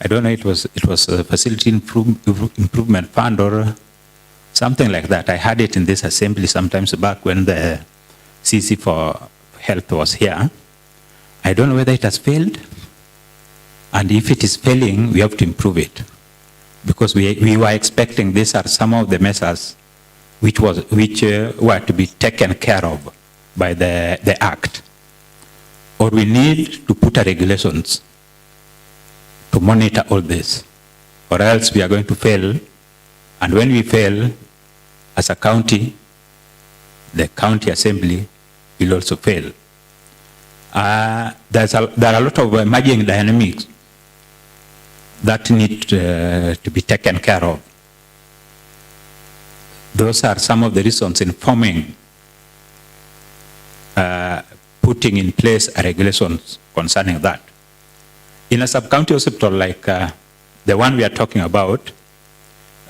I don't know, it was a facility improvement fund or something like that. I had it in this assembly sometimes back when the CC for Health was here. I don't know whether it has failed, and if it is failing, we have to improve it, because we were expecting these are some of the measures which were to be taken care of by the Act. Or we need to put a regulations to monitor all this, or else we are going to fail. And when we fail as a county, the county assembly will also fail. There are a lot of emerging dynamics that need to be taken care of. Those are some of the reasons informing putting in place a regulations concerning that. In a sub-county hospital like the one we are talking about,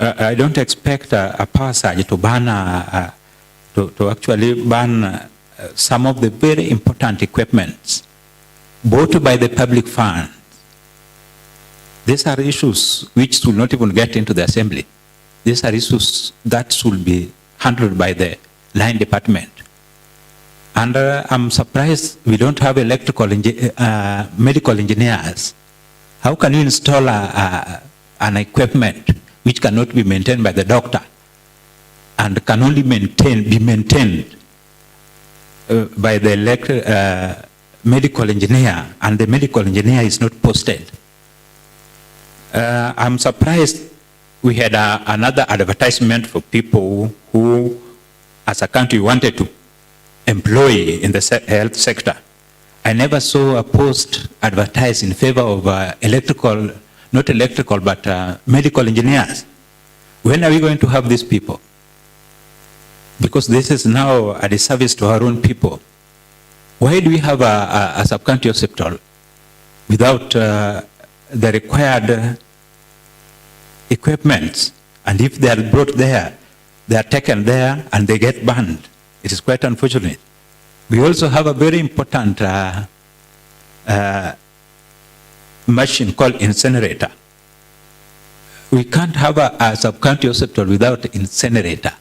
I don't expect a power surge to ban, to actually ban some of the very important equipments bought by the public fund. These are issues which will not even get into the assembly. These are issues that should be handled by the line department. And I'm surprised we don't have medical engineers. How can you install an equipment which cannot be maintained by the doctor and can only be maintained by the medical engineer, and the medical engineer is not posted? I'm surprised we had another advertisement for people who, as a country, wanted to employ in the health sector. I never saw a post advertised in favor of not electrical, but medical engineers. When are we going to have these people? Because this is now a disservice to our own people. Why do we have a sub-county hospital without the required equipments? And if they are brought there, they are taken there and they get banned. It is quite unfortunate. We also have a very important machine called incinerator. We can't have a sub-county hospital without incinerator.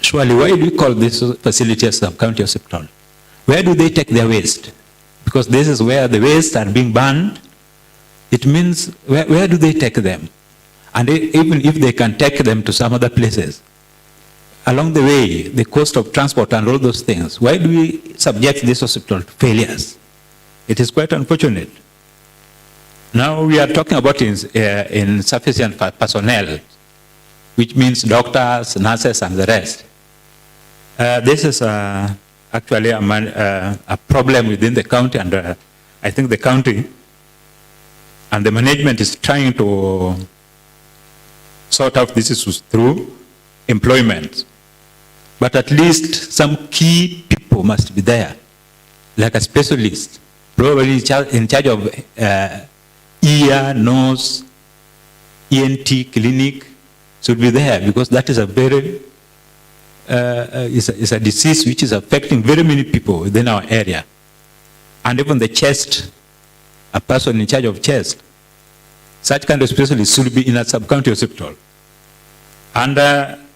Surely, why do we call this facility a sub-county hospital? Where do they take their waste? Because this is where the waste are being burned. It means, where do they take them? And even if they can take them to some other places, along the way, the cost of transport and all those things, why do we subject this hospital to failures? It is quite unfortunate. Now we are talking about insufficient personnel, which means doctors, nurses, and the rest. This is actually a problem within the county, and I think the county and the management is trying to sort out these issues through employment. But at least some key people must be there, like a specialist, probably in charge of ear, nose, ENT clinic should be there, because that is a very is a disease which is affecting very many people within our area. And even the chest, a person in charge of chest, such kind of specialist should be in a sub-county hospital. And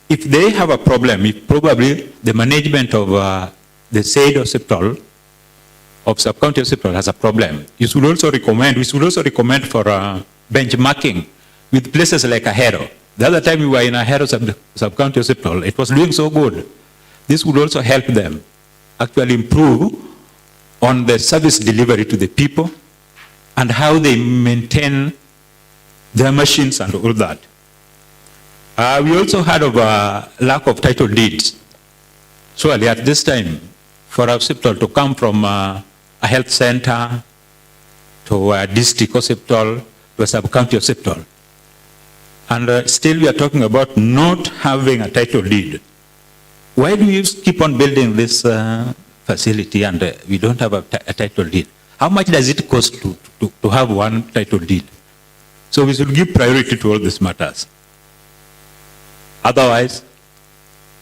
if they have a problem, if probably the management of the said hospital, of sub-county hospital has a problem, we should also recommend for benchmarking with places like Ahero. The other time we were in Ahero sub-county hospital, it was doing so good. This would also help them actually improve on the service delivery to the people and how they maintain their machines and all that. We also heard of a lack of title deeds. Surely at this time, for a hospital to come from a health center to a district hospital to a sub-county hospital, and still we are talking about not having a title deed. Why do you keep on building this facility and we don't have a title deed? How much does it cost to have one title deed? So we should give priority to all these matters. Otherwise,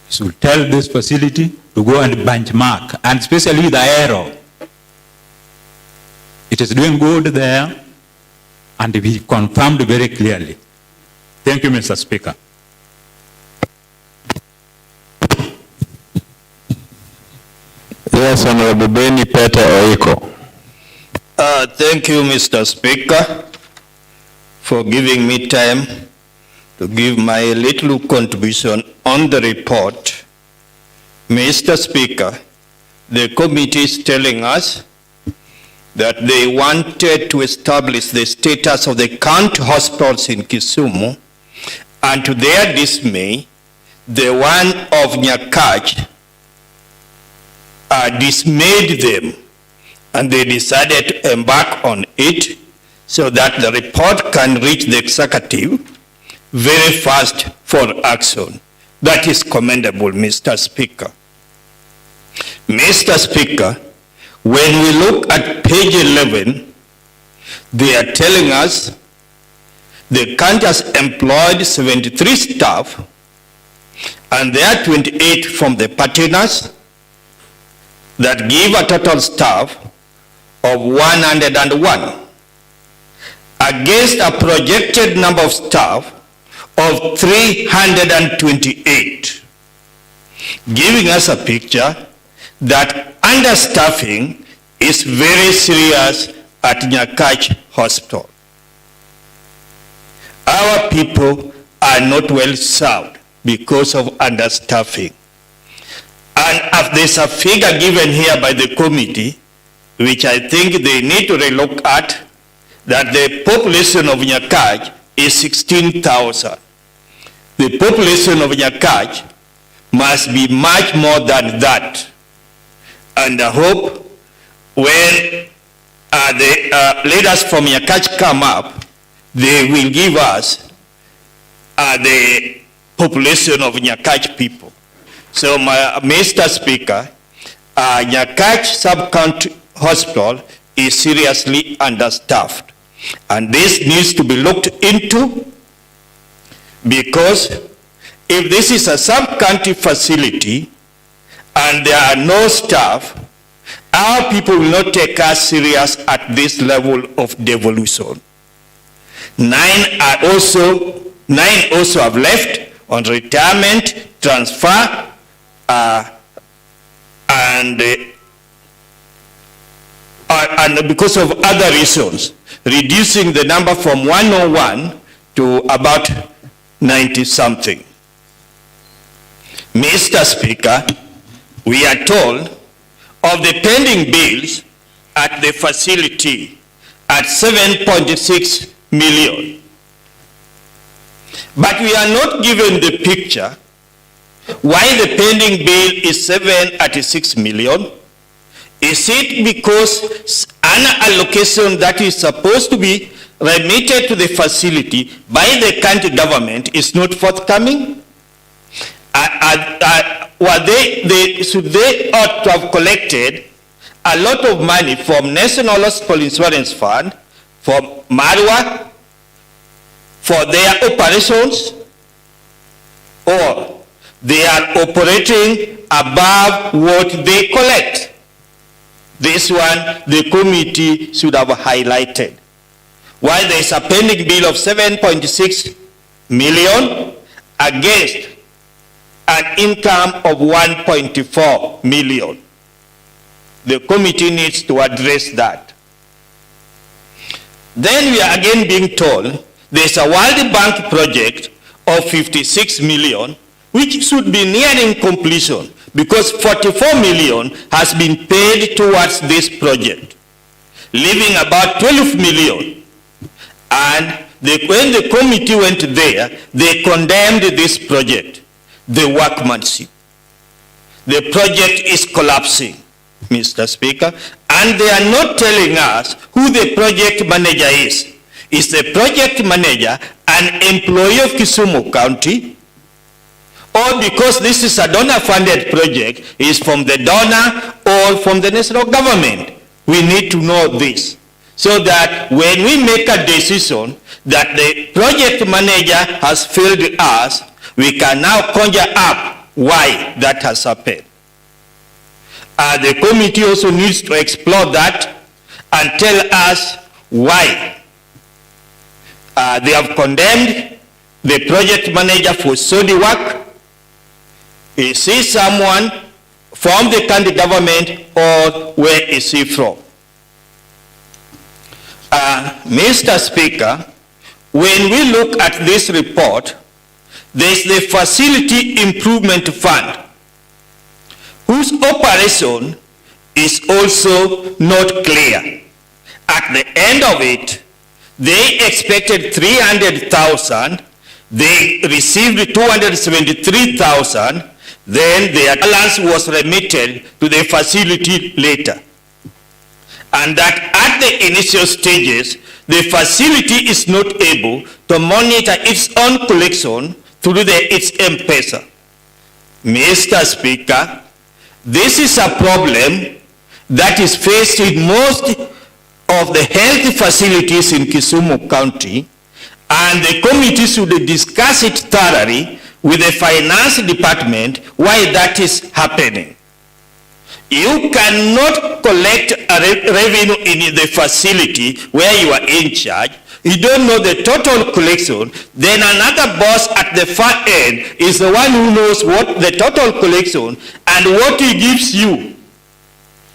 we should tell this facility to go and benchmark, and especially the Ahero. It is doing good there, and we confirmed very clearly. Thank you, Mr. Speaker. Yes, Honorable Beni Peter Oiko. Thank you, Mr. Speaker, for giving me time to give my little contribution on the report. Mr. Speaker, the committee is telling us that they wanted to establish the status of the county hospitals in Kisumu, and to their dismay, the one of Nyakach dismayed them, and they decided to embark on it so that the report can reach the executive very fast for action. That is commendable, Mr. Speaker. Mr. Speaker, when we look at page 11, they are telling us the county has employed 73 staff, and there are 28 from the partners, that give a total staff of 101 against a projected number of staff of 328, giving us a picture that understaffing is very serious at Nyakach Hospital. Our people are not well served because of understaffing. And if there's a figure given here by the committee, which I think they need to relook at, that the population of Nyakach is 16,000. The population of Nyakach must be much more than that. And I hope when the leaders from Nyakach come up, they will give us the population of Nyakach people. So, Mr. Speaker, Nyakach Sub-County Hospital is seriously understaffed. And this needs to be looked into, because if this is a sub-county facility and there are no staff, our people will not take us serious at this level of devolution. 9 also have left on retirement, transfer, and because of other reasons, reducing the number from 101 to about 90-something. Mr. Speaker, we are told of the pending bills at the facility at 7.6 million. But we are not given the picture why the pending bill is 7.6 million. Is it because an allocation that is supposed to be remitted to the facility by the county government is not forthcoming? Should they ought to have collected a lot of money from National Hospital Insurance Fund, from Marwa, for their operations, or they are operating above what they collect? This one, the committee should have highlighted. Why there is a pending bill of 7.6 million against an income of 1.4 million. The committee needs to address that. Then we are again being told there's a World Bank project of 56 million, which should be nearing completion, because 44 million has been paid towards this project, leaving about 12 million. And when the committee went there, they condemned this project, the workmanship. The project is collapsing, Mr. Speaker, and they are not telling us who the project manager is. Is the project manager an employee of Kisumu County? Or because this is a donor-funded project, is from the donor or from the national government? We need to know this, so that when we make a decision that the project manager has failed us, we can now conjure up why that has happened. The committee also needs to explore that and tell us why They have condemned the project manager for shoddy work. Is he someone from the county government, or where is he from? Mr. Speaker, when we look at this report, there's the Facility Improvement Fund, whose operation is also not clear. At the end of it, they expected 300,000, they received 273,000, then their balance was remitted to the facility later. And that at the initial stages, the facility is not able to monitor its own collection through its M-Pesa. Mr. Speaker, this is a problem that is faced in most of the health facilities in Kisumu County, and the committee should discuss it thoroughly with the finance department why that is happening. You cannot collect a revenue in the facility where you are in charge. You don't know the total collection. Then another boss at the far end is the one who knows what the total collection, and what he gives you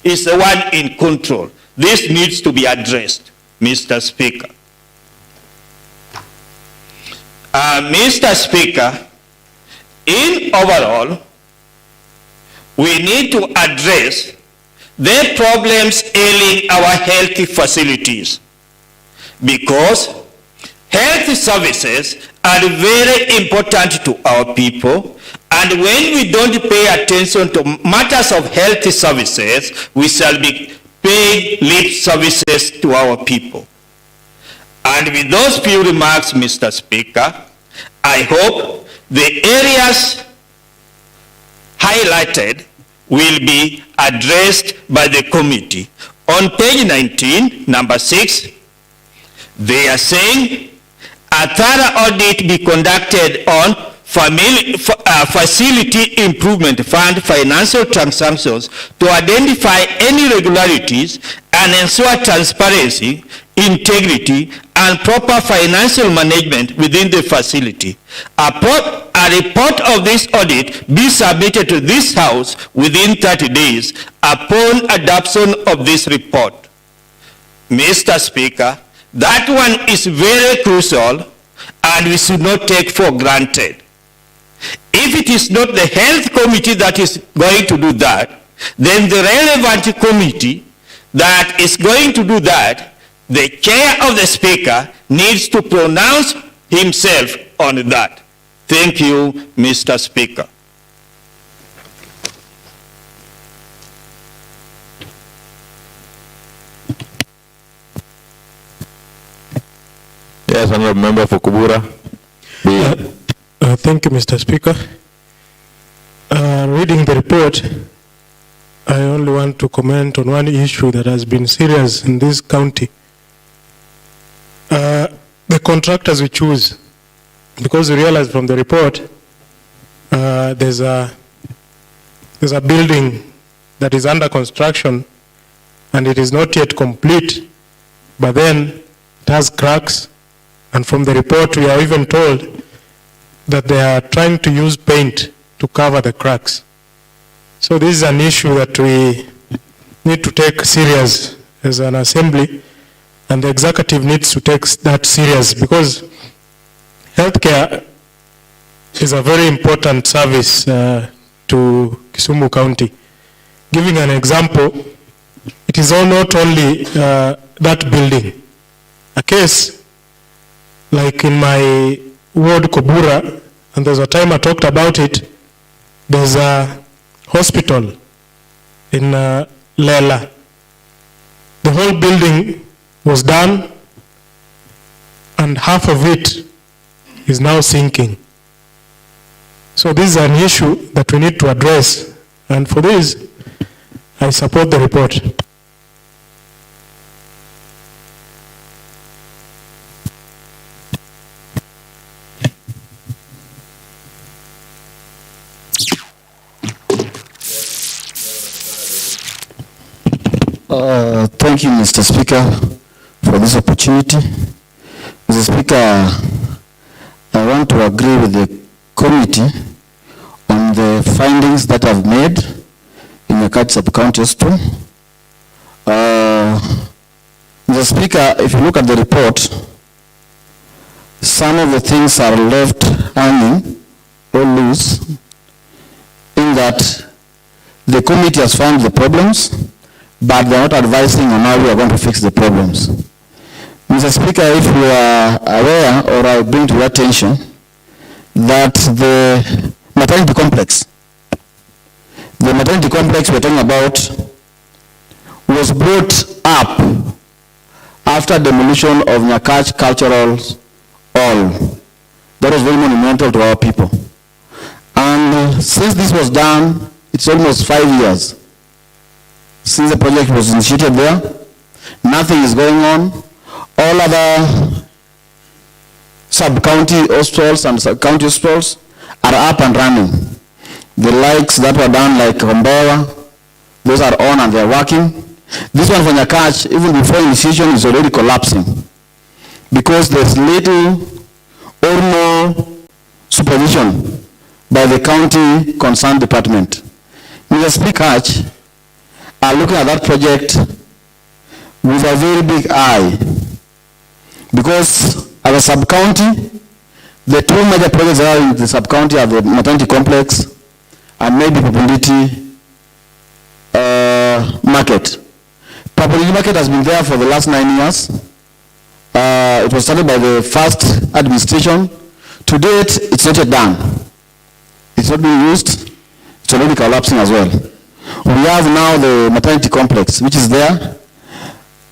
is the one in control. This needs to be addressed, Mr. Speaker. Mr. Speaker, in overall, we need to address the problems ailing our health facilities, because health services are very important to our people, and when we don't pay attention to matters of health services, we shall be paying lip services to our people. And with those few remarks, Mr. Speaker, I hope the areas highlighted will be addressed by the committee. On page 19, number 6, they are saying a thorough audit be conducted on Facility Improvement Fund financial transactions to identify any irregularities and ensure transparency, integrity, and proper financial management within the facility. A report of this audit be submitted to this House within 30 days upon adoption of this report. Mr. Speaker, that one is very crucial and we should not take for granted. If it is not the health committee that is going to do that, then the relevant committee that is going to do that, the chair of the speaker needs to pronounce himself on that. Thank you, Mr. Speaker. Yes, Honorable Member for Kubura. Thank you, Mr. Speaker. Reading the report, I only want to comment on one issue that has been serious in this county. The contractors we choose, because we realize from the report, there's a building that is under construction and it is not yet complete, but then it has cracks, and from the report we are even told that they are trying to use paint to cover the cracks. So this is an issue that we need to take serious as an assembly, and the executive needs to take that serious, because healthcare is a very important service to Kisumu County. Giving an example, it is not only that building. A case like in my ward Kobura, and there's a time I talked about it, there's a hospital in Lela. The whole building was done and half of it is now sinking. So this is an issue that we need to address, and for this I support the report. Thank you, Mr. Speaker, for this opportunity. As Mr. Speaker, I want to agree with the committee on the findings that I've made in the Nyakach Sub-County Hospital. Mr. Speaker, if you look at the report, some of the things are left hanging or loose in that the committee has found the problems, but they're not advising on how we are going to fix the problems. Mr. Speaker, if you are aware, or I bring to your attention, that the maternity complex we're talking about was brought up after demolition of Nyakach Cultural Hall. That was very monumental to our people. And since this was done, it's almost 5 years since the project was initiated there. Nothing is going on. All other sub-county hospitals and sub-county hospitals are up and running. The likes that were done like Hombewa, those are on and they're working. This one for Nyakach, even before initiation, is already collapsing because there's little or no supervision by the county concerned department. Mr. Speaker, are looking at that project with a very big eye, because as a sub-county, the two major projects that are in the sub-county are the maternity complex and maybe Papunditi market. Papunditi market has been there for the last 9 years. It was started by the first administration. To date, it's not yet done. It's not being used. It's already collapsing as well. We have now the maternity complex, which is there.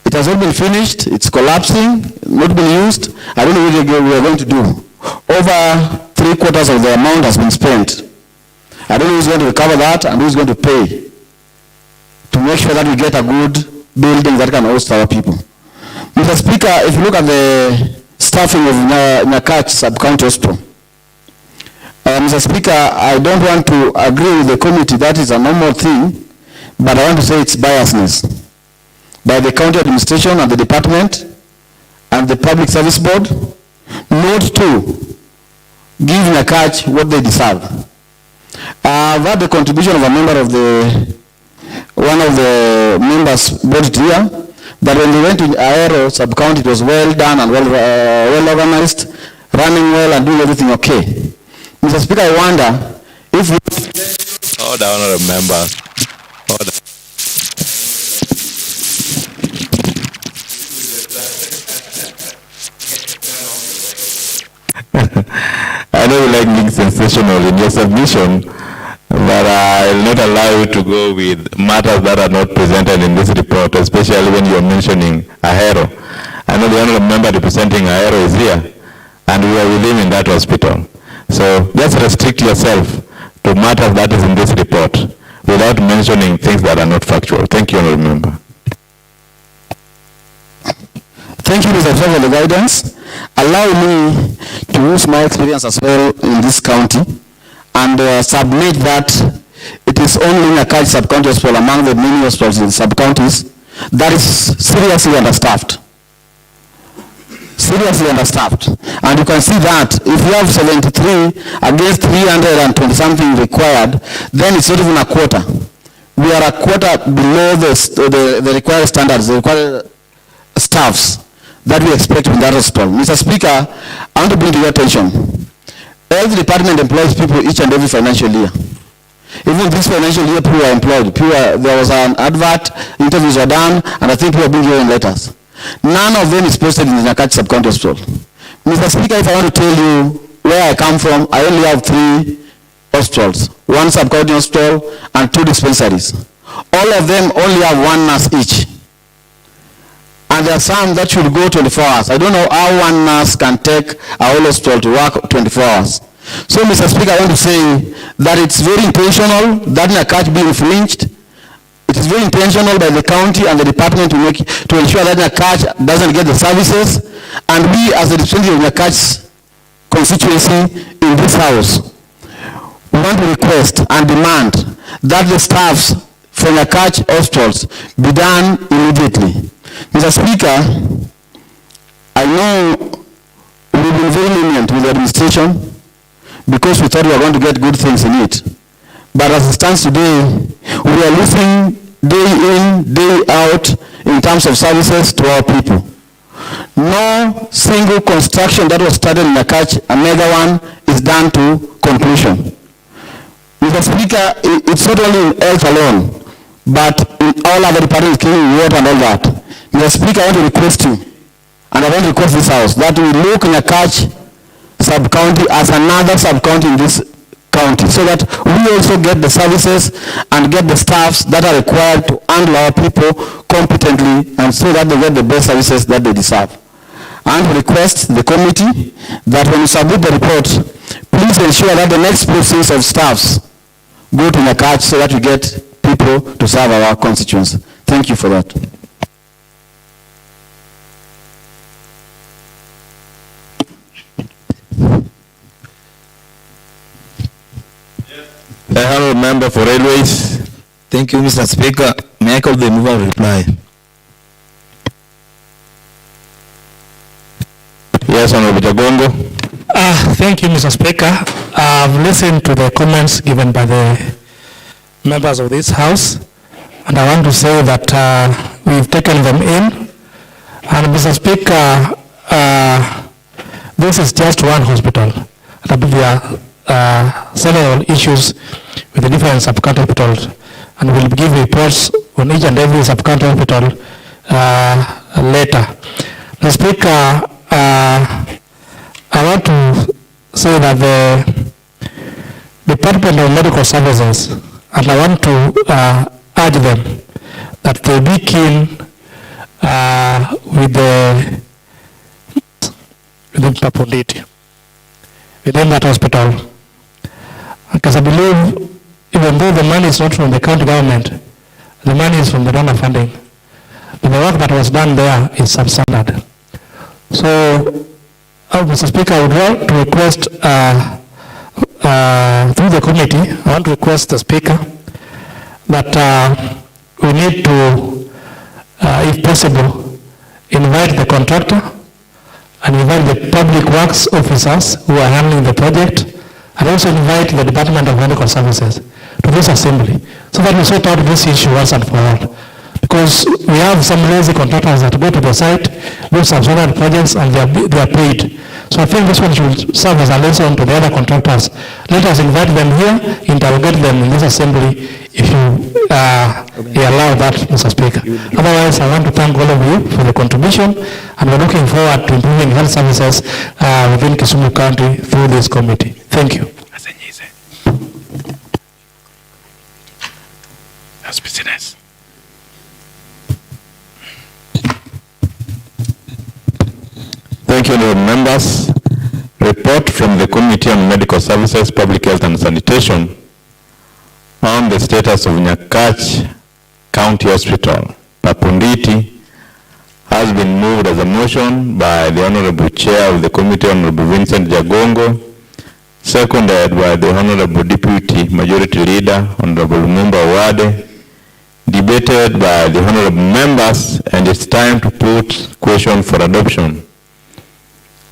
It has not been finished. It's collapsing, not been used. I don't know what we are going to do. Over 3/4 of the amount has been spent. I don't know who's going to recover that and who's going to pay to make sure that we get a good building that can host our people. Mr. Speaker, if you look at the staffing of Nyakach Sub-County Hospital, Mr. Speaker, I don't want to agree with the committee that is a normal thing, but I want to say it's biasness by the county administration and the department and the public service board not to give Nyakach what they deserve. I've had the contribution of a member of one of the members brought it here, that when they went to Ahero sub-county, it was well done and well organized, running well and doing everything okay. Mr. Speaker, I wonder if... Order, honorable member. Order. I know you like being sensational in your submission, but I will not allow you to go with matters that are not presented in this report, especially when you are mentioning Ahero. I know the honorable member representing Ahero is here, and we are with him in that hospital. So just restrict yourself to matters that is in this report without mentioning things that are not factual. Thank you, honorable member. Thank you, Mr. Speaker, for the guidance. Allow me to use my experience as well in this county and submit that it is only Nyakach Sub-County Hospital among the many hospitals in the sub-counties that is seriously understaffed. Seriously understaffed. And you can see that if you have 73 against 320 something required, then it's not even a quarter. We are a quarter below the required standards, the required staffs that we expect in that hospital. Mr. Speaker, I want to bring to your attention, every department employs people each and every financial year. Even this financial year, people are employed. There was an advert, interviews were done, and I think people are being given letters. None of them is posted in the Nyakach Sub-County Hospital. Mr. Speaker, if I want to tell you where I come from, I only have 3 hospitals, 1 sub-county hospital and 2 dispensaries. All of them only have 1 nurse each. And there are some that should go 24 hours. I don't know how 1 nurse can take a whole hospital to work 24 hours. So, Mr. Speaker, I want to say that it's very intentional that Nyakach being flinched. It is very intentional by the county and the department to ensure that Nyakach doesn't get the services. And we, as the representative of Nyakach's constituency in this house, we want to request and demand that the staffs for Nyakach hospitals be done immediately. Mr. Speaker, I know we've been very lenient with the administration because we thought we were going to get good things in it. But as it stands today, we are losing day in, day out in terms of services to our people. No single construction that was started in Nyakach, a mega one, is done to conclusion. Mr. Speaker, it's not only in health alone, but in all other departments, cleaning water and all that. Mr. Speaker, I want to request you, and I want to request this House, that we look Nyakach sub-county as another sub-county in this county, so that we also get the services and get the staffs that are required to handle our people competently, and so that they get the best services that they deserve. And request the committee that when you submit the report, please ensure that the next process of staffs go to Nyakach so that we get people to serve our constituents. Thank you for that. The honourable member for Railways. Thank you, Mr. Speaker. May I call the mover of reply? Yes, Honourable Jagongo. Thank you, Mr. Speaker. I've listened to the comments given by the members of this House, and I want to say that we've taken them in. And Mr. Speaker, this is just one hospital. There are several issues with the different sub-county hospitals, and we'll give reports on each and every sub-county hospital later. Mr. Speaker, I want to say that the Department of Medical Services, and I want to urge them that they be keen with the Papunditi within that hospital, because I believe even though the money is not from the county government, the money is from the donor funding, but the work that was done there is substandard. So, Mr. Speaker, I would like to request through the committee, I want to request the Speaker that we need to, if possible, invite the contractor and invite the public works officers who are handling the project, and also invite the Department of Medical Services to this assembly, so that we sort out this issue once and for all. Because we have some lazy contractors that go to the site, do some solar projects, and they are paid. So I think this one should serve as a lesson to the other contractors. Let us invite them here, interrogate them in this assembly, if you allow that, Mr. Speaker. Otherwise, I want to thank all of you for the contribution, and we're looking forward to improving health services within Kisumu County through this committee. Thank you. That's business. Thank you, honourable members. Report from the Committee on Medical Services, Public Health and Sanitation on the status of Nyakach County Hospital, Papunditi, has been moved as a motion by the Honourable Chair of the Committee, Honourable Vincent Jagongo, seconded by the Honourable Deputy Majority Leader, Honourable Mumba Wade, debated by the Honourable members, and it's time to put question for adoption.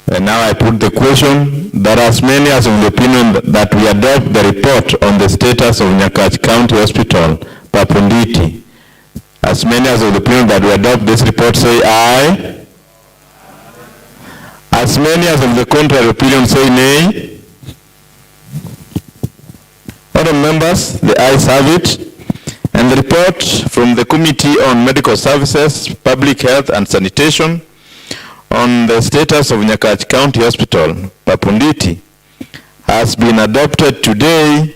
And now I put the question that as many as of the opinion that we adopt the report on the status of Nyakach County Hospital, Papunditi, as many as of the opinion that we adopt this report say aye. As many as of the contrary opinion say nay. Other members, the ayes have it. And the report from the Committee on Medical Services, Public Health and Sanitation on the status of Nyakach County Hospital, Papunditi, has been adopted today,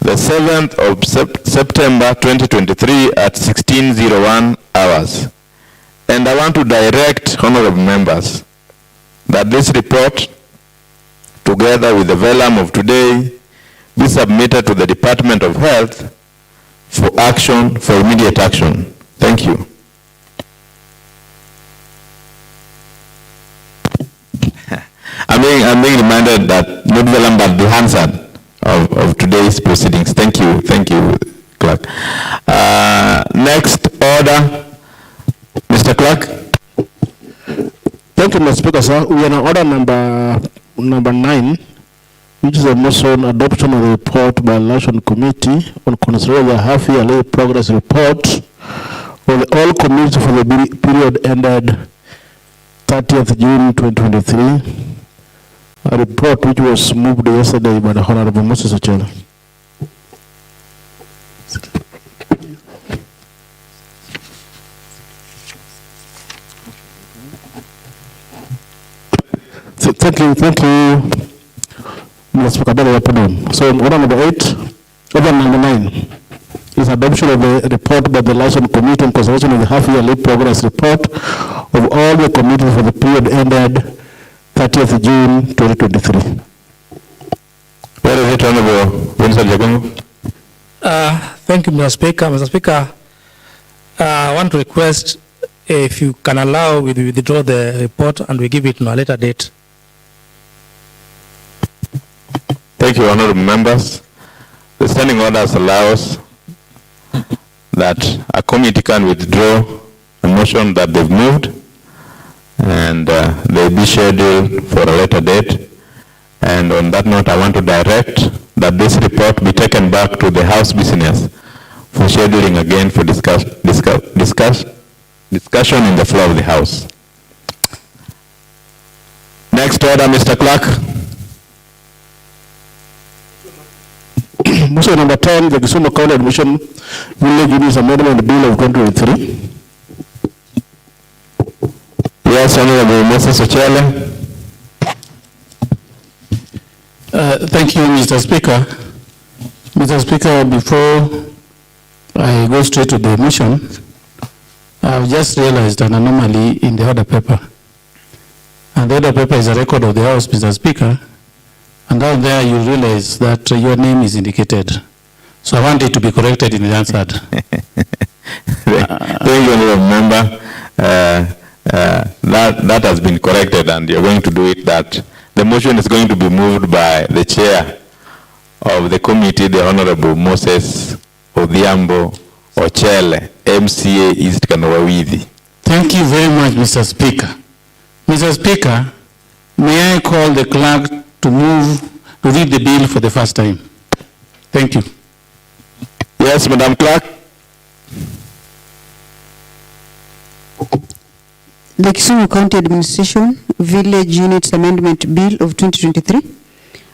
the 7th of September 2023 at 16:01 hours. And I want to direct honorable members that this report, together with the vellum of today, be submitted to the Department of Health for action, for immediate action. Thank you. I'm being reminded that not vellum but the answer of today's proceedings. Thank you, Clerk. Next order, Mr. Clerk. Thank Thank you, Mr. Speaker, sir. We are on order number 9, which is a motion adoption of the report by election committee on considering the half-yearly progress report of the all committees for the period ended 30th June 2023. A report which was moved yesterday by the Honorable Moses Ochele. So, thank you, Mr. Speaker. So, order number 8, order number 9 is adoption of the report by the election committee on consideration of the half-yearly progress report of all the committees for the period ended 30th June 2023. Where is it, Honorable Vincent Jagungu? Thank you, Mr. Speaker. Mr. Speaker, I want to request if you can allow we withdraw the report and we give it on a later date. Thank you, honorable members. The standing orders allows that a committee can withdraw a motion that they've moved and they be scheduled for a later date. And on that note, I want to direct that this report be taken back to the House business for scheduling again for discussion in the floor of the House. Next order, Mr. Clerk. Motion number 10, the Kisumu County Admission Village Units Amendment Bill of 2023. Yes, Honorable Moses Ochele. Thank you, Mr. Speaker. Mr. Speaker, before I go straight to the motion, I've just realized an anomaly in the order paper. And the order paper is a record of the House, Mr. Speaker. And down there you realize that your name is indicated. So I want it to be corrected in answered. Thank you, Honorable Member. That has been corrected and you're going to do it that. The motion is going to be moved by the chair of the committee, the Honorable Moses Odhiambo Ochele, MCA East Kanawawidhi. Thank you very much, Mr. Speaker. Mr. Speaker, may I call the clerk to read the bill for the first time? Thank you. Yes, Madam Clerk. The Kisumu County Administration Village Units Amendment Bill of 2023,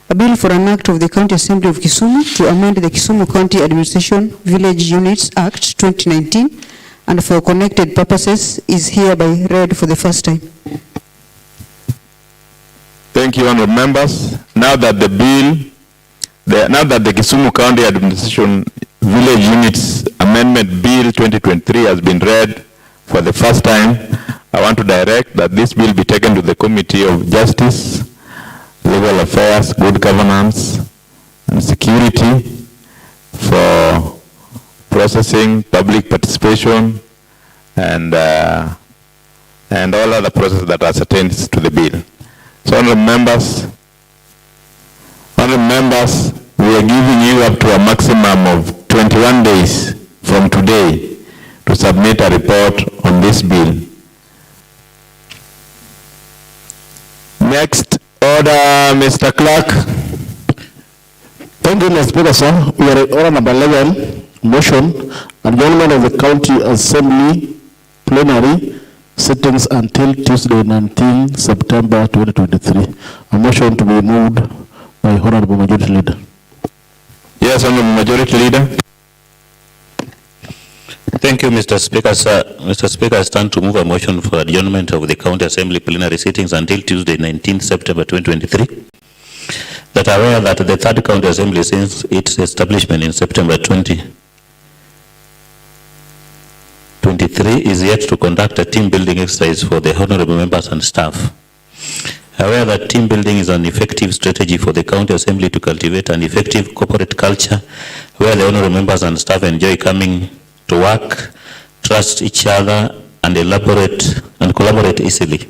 a bill for an act of the County Assembly of Kisumu to amend the Kisumu County Administration Village Units Act 2019 and for connected purposes is hereby read for the first time. Thank you, honorable members. Now that the Kisumu County Administration Village Units Amendment Bill 2023 has been read for the first time, I want to direct that this bill be taken to the Committee of Justice, Legal Affairs, Good Governance, and Security for processing, public participation, and all other processes that are pertained to the bill. So, honorable members, we are giving you up to a maximum of 21 days from today to submit a report on this bill. Next order, Mr. Clerk. Thank you, Mr. Speaker, sir. We are at order number 11, motion, adjournment of the County Assembly plenary sittings until Tuesday, 19 September 2023. A motion to be moved by Honorable Majority Leader. Yes, Honorable Majority Leader. Thank you, Mr. Speaker. Sir, Mr. Speaker, I stand to move a motion for adjournment of the County Assembly plenary sittings until Tuesday, 19 September 2023. That are aware that the Third County Assembly, since its establishment in September 2023, is yet to conduct a team building exercise for the honorable members and staff. Aware that team building is an effective strategy for the County Assembly to cultivate an effective corporate culture where the honorable members and staff enjoy coming to work, trust each other, and collaborate easily.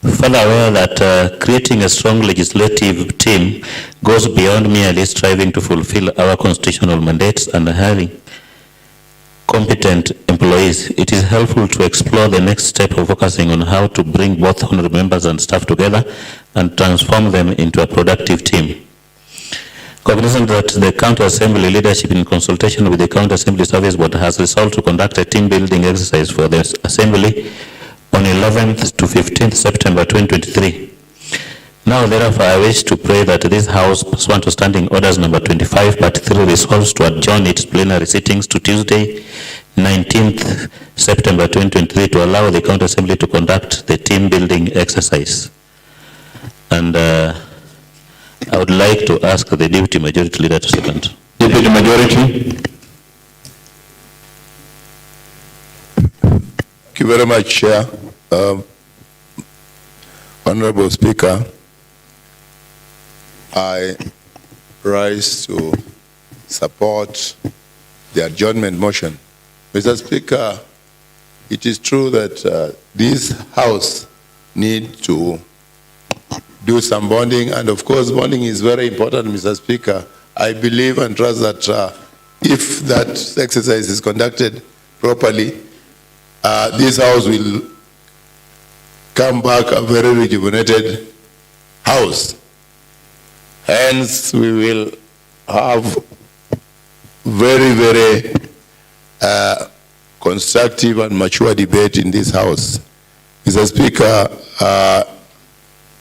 Further aware that creating a strong legislative team goes beyond merely striving to fulfill our constitutional mandates and having competent employees, it is helpful to explore the next step of focusing on how to bring both honorable members and staff together and transform them into a productive team. Cognizant that the County Assembly leadership in consultation with the County Assembly Service Board has resolved to conduct a team building exercise for the Assembly on 11th to 15th September 2023. Now, therefore, I wish to pray that this House, pursuant to Standing Orders number 25, Part 3, resolves to adjourn its plenary sittings to Tuesday, 19th September 2023, to allow the County Assembly to conduct the team building exercise. And I would like to ask the Deputy Majority Leader to second. Deputy Majority. Thank you very much, Chair. Honorable Speaker, I rise to support the adjournment motion. Mr. Speaker, it is true that this House needs to do some bonding, and of course bonding is very important, Mr. Speaker. I believe and trust that if that exercise is conducted properly, this House will come back a very rejuvenated House. Hence, we will have very, very constructive and mature debate in this House. Mr. Speaker,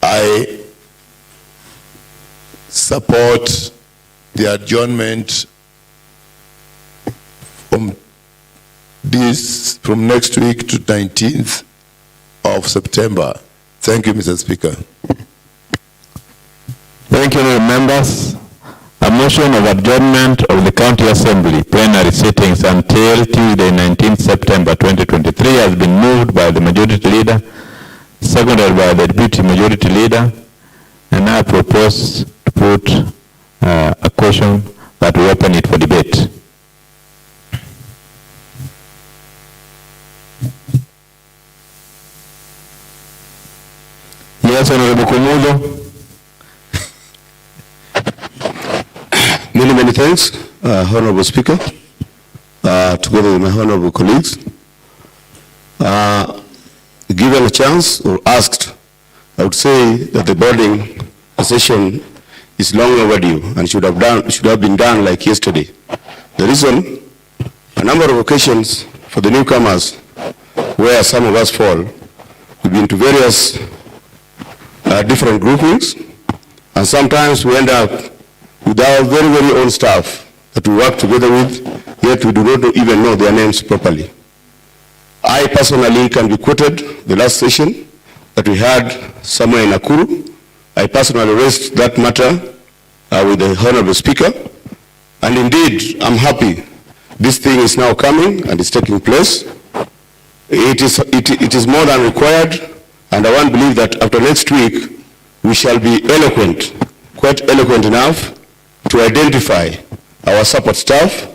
I support the adjournment from next week to 19th of September. Thank you, Mr. Speaker. Thank you, members. A motion of adjournment of the County Assembly plenary sittings until Tuesday, 19th September 2023 has been moved by the Majority Leader, seconded by the Deputy Majority Leader, and I propose to put a question that we open it for debate. Yes, Honorable Kumulo. Many thanks, Honorable Speaker, together with my honorable colleagues. Given a chance or asked, I would say that the boarding session is long overdue and should have been done like yesterday. The reason, a number of occasions for the newcomers where some of us fall, we've been to various different groupings, and sometimes we end up with our very, very own staff that we work together with, yet we do not even know their names properly. I personally can be quoted the last session that we had somewhere in Nakuru. I personally raised that matter with the Honorable Speaker, and indeed, I'm happy this thing is now coming and is taking place. It is more than required, and I want to believe that after next week, we shall be eloquent, quite eloquent enough to identify our support staff,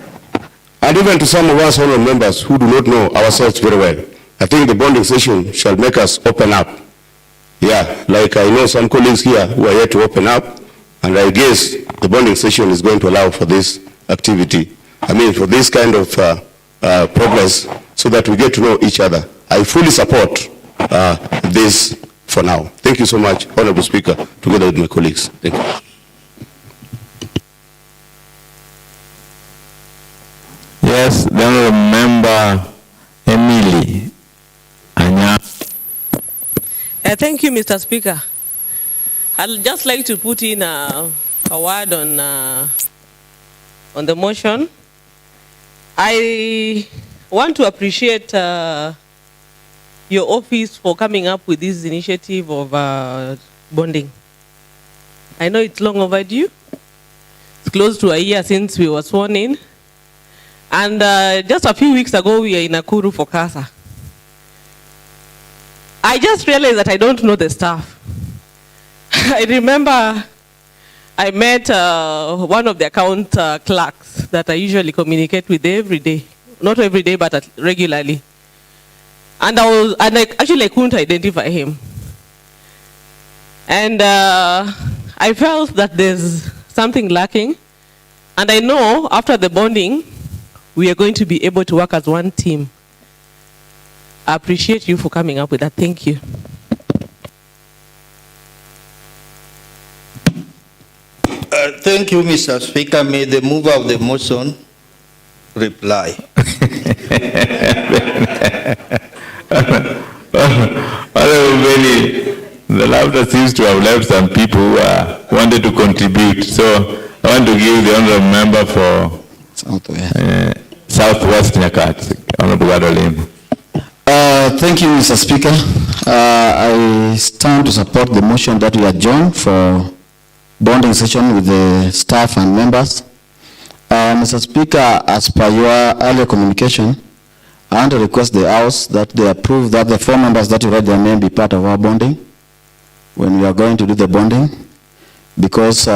and even to some of us honorable members who do not know ourselves very well. I think the bonding session shall make us open up. Yeah, like I know some colleagues here who are here to open up, and I guess the bonding session is going to allow for this activity. I mean, for this kind of progress, so that we get to know each other. I fully support this for now. Thank you so much, Honorable Speaker, together with my colleagues. Thank you. Yes, the Honorable Member Emily Anya. Thank you, Mr. Speaker. I'd just like to put in a word on the motion. I want to appreciate your office for coming up with this initiative of bonding. I know it's long overdue. It's close to a year since we were sworn in. And just a few weeks ago, we were in Nakuru for CASA. I just realized that I don't know the staff. I remember I met one of the account clerks that I usually communicate with every day. Not every day, but regularly. And I couldn't identify him. And I felt that there's something lacking. And I know after the bonding, we are going to be able to work as one team. I appreciate you for coming up with that. Thank you. Thank you, Mr. Speaker. May the mover of the motion reply. The laughter seems to have left some people who wanted to contribute. So I want to give the honorable member for Southwest Nyakach, Honorable Adolim. Thank you, Mr. Speaker. I stand to support the motion that we adjourn for bonding session with the staff and members. Mr. Speaker, as per your earlier communication, I want to request the House that they approve that the 4 members that you read their name be part of our bonding when we are going to do the bonding, because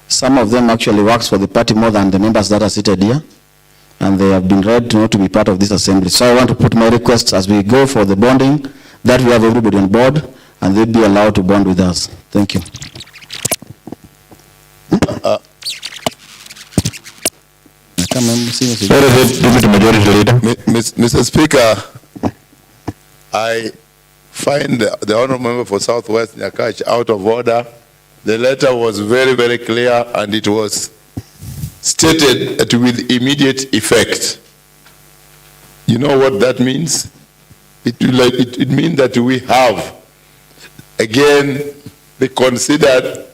some of them actually works for the party more than the members that are seated here, and they have been read not to be part of this assembly. So I want to put my request as we go for the bonding that we have everybody on board and they be allowed to bond with us. Thank you. Mr. Speaker, I find the honorable member for Southwest Nyakach out of order. The letter was very, very clear, and it was stated that with immediate effect. You know what that means? It means that we have, again, reconsidered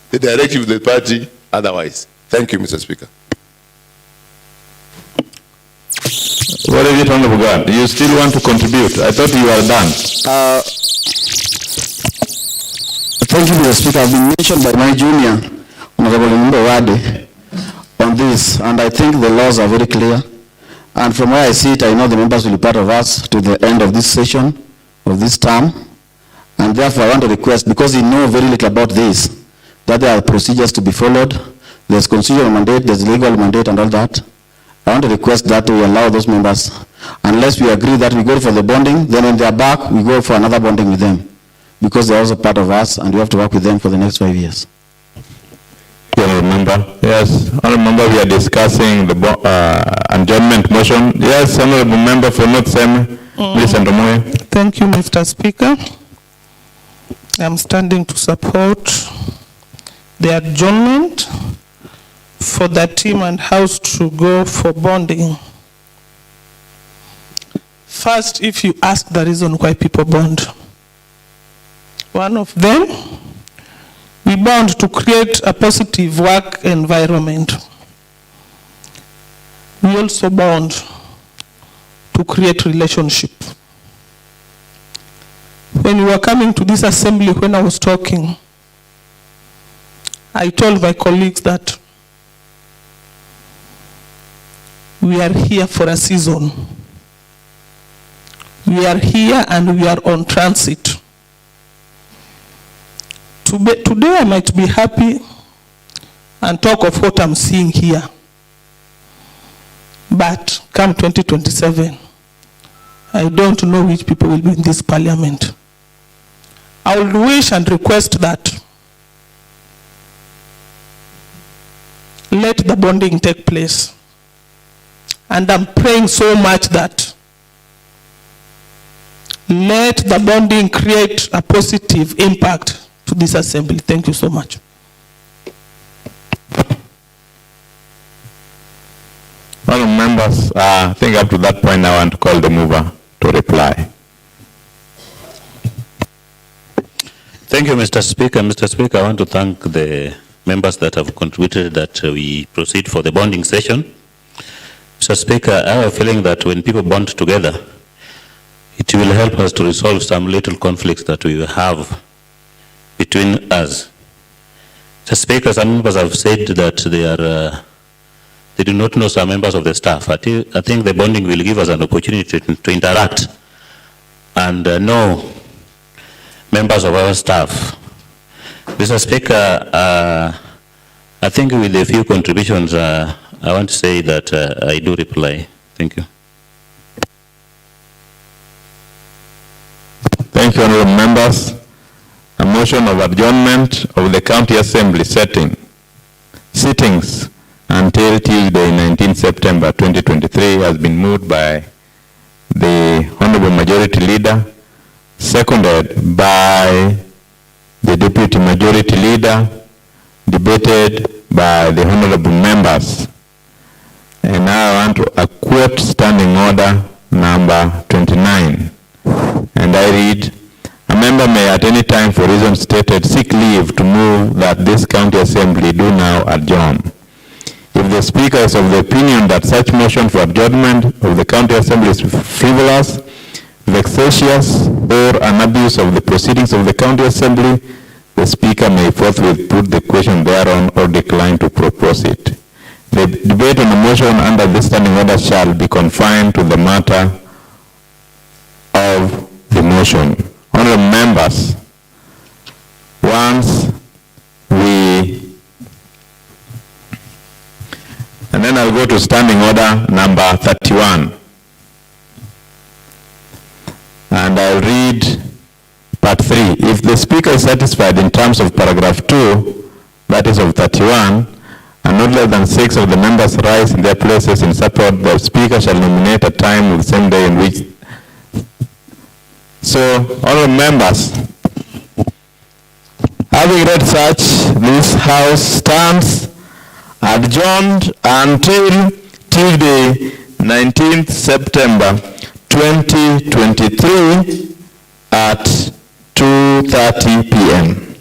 the directive of the party otherwise. Thank you, Mr. Speaker. What is it, Honorable God? Do you still want to contribute? I thought you were done. Thank you, Mr. Speaker. I've been mentioned by my junior, Honorable Wade, on this, and I think the laws are very clear. And from where I see it, I know the members will be part of us to the end of this session, of this term. And therefore, I want to request, because we know very little about this, that there are procedures to be followed. There's constitutional mandate, there's legal mandate, and all that. I want to request that we allow those members, unless we agree that we go for the bonding, then when they are back, we go for another bonding with them, because they're also part of us, and we have to work with them for the next 5 years. Honorable member. Yes, honorable member, we are discussing the adjournment motion. Yes, honorable member for North Sem, please, Andomoy. Thank you, Mr. Speaker. I'm standing to support the adjournment for the team and house to go for bonding. First, if you ask the reason why people bond, one of them, we bond to create a positive work environment. We also bond to create relationship. When we were coming to this assembly, when I was talking, I told my colleagues that we are here for a season. We are here and we are on transit. Today I might be happy and talk of what I'm seeing here. But come 2027, I don't know which people will be in this parliament. I would wish and request that let the bonding take place. And I'm praying so much that let the bonding create a positive impact to this assembly. Thank you so much. Honorable members, I think up to that point I want to call the mover to reply. Thank you, Mr. Speaker. Mr. Speaker, I want to thank the members that have contributed that we proceed for the bonding session. Mr. Speaker, I have a feeling that when people bond together, it will help us to resolve some little conflicts that we have between us. Mr. Speaker, some members have said that they do not know some members of the staff. I think the bonding will give us an opportunity to interact and know members of our staff. Mr. Speaker, I think with a few contributions, I want to say that I do reply. Thank you. Thank you, honorable members. A motion of adjournment of the County Assembly sittings until Tuesday, 19 September 2023 has been moved by the Honorable Majority Leader, seconded by the Deputy Majority Leader, debated by the Honorable Members. And now I want to quote Standing Order number 29. And I read, a member may at any time for reasons stated seek leave to move that this County Assembly do now adjourn. If the Speaker is of the opinion that such motion for adjournment of the County Assembly is frivolous, vexatious, or an abuse of the proceedings of the County Assembly, the Speaker may forthwith put the question thereon or decline to propose it. The debate on the motion under this standing order shall be confined to the matter of the motion. Honorable members, once and then I'll go to standing order number 31. And I'll read part 3. If the Speaker is satisfied in terms of paragraph 2, that is of 31, and not less than 6 of the members rise in their places in support, the Speaker shall nominate a time of the same day in which. So, honorable members, having read such, this House stands adjourned until Tuesday, 19th September 2023 at 2:30 p.m.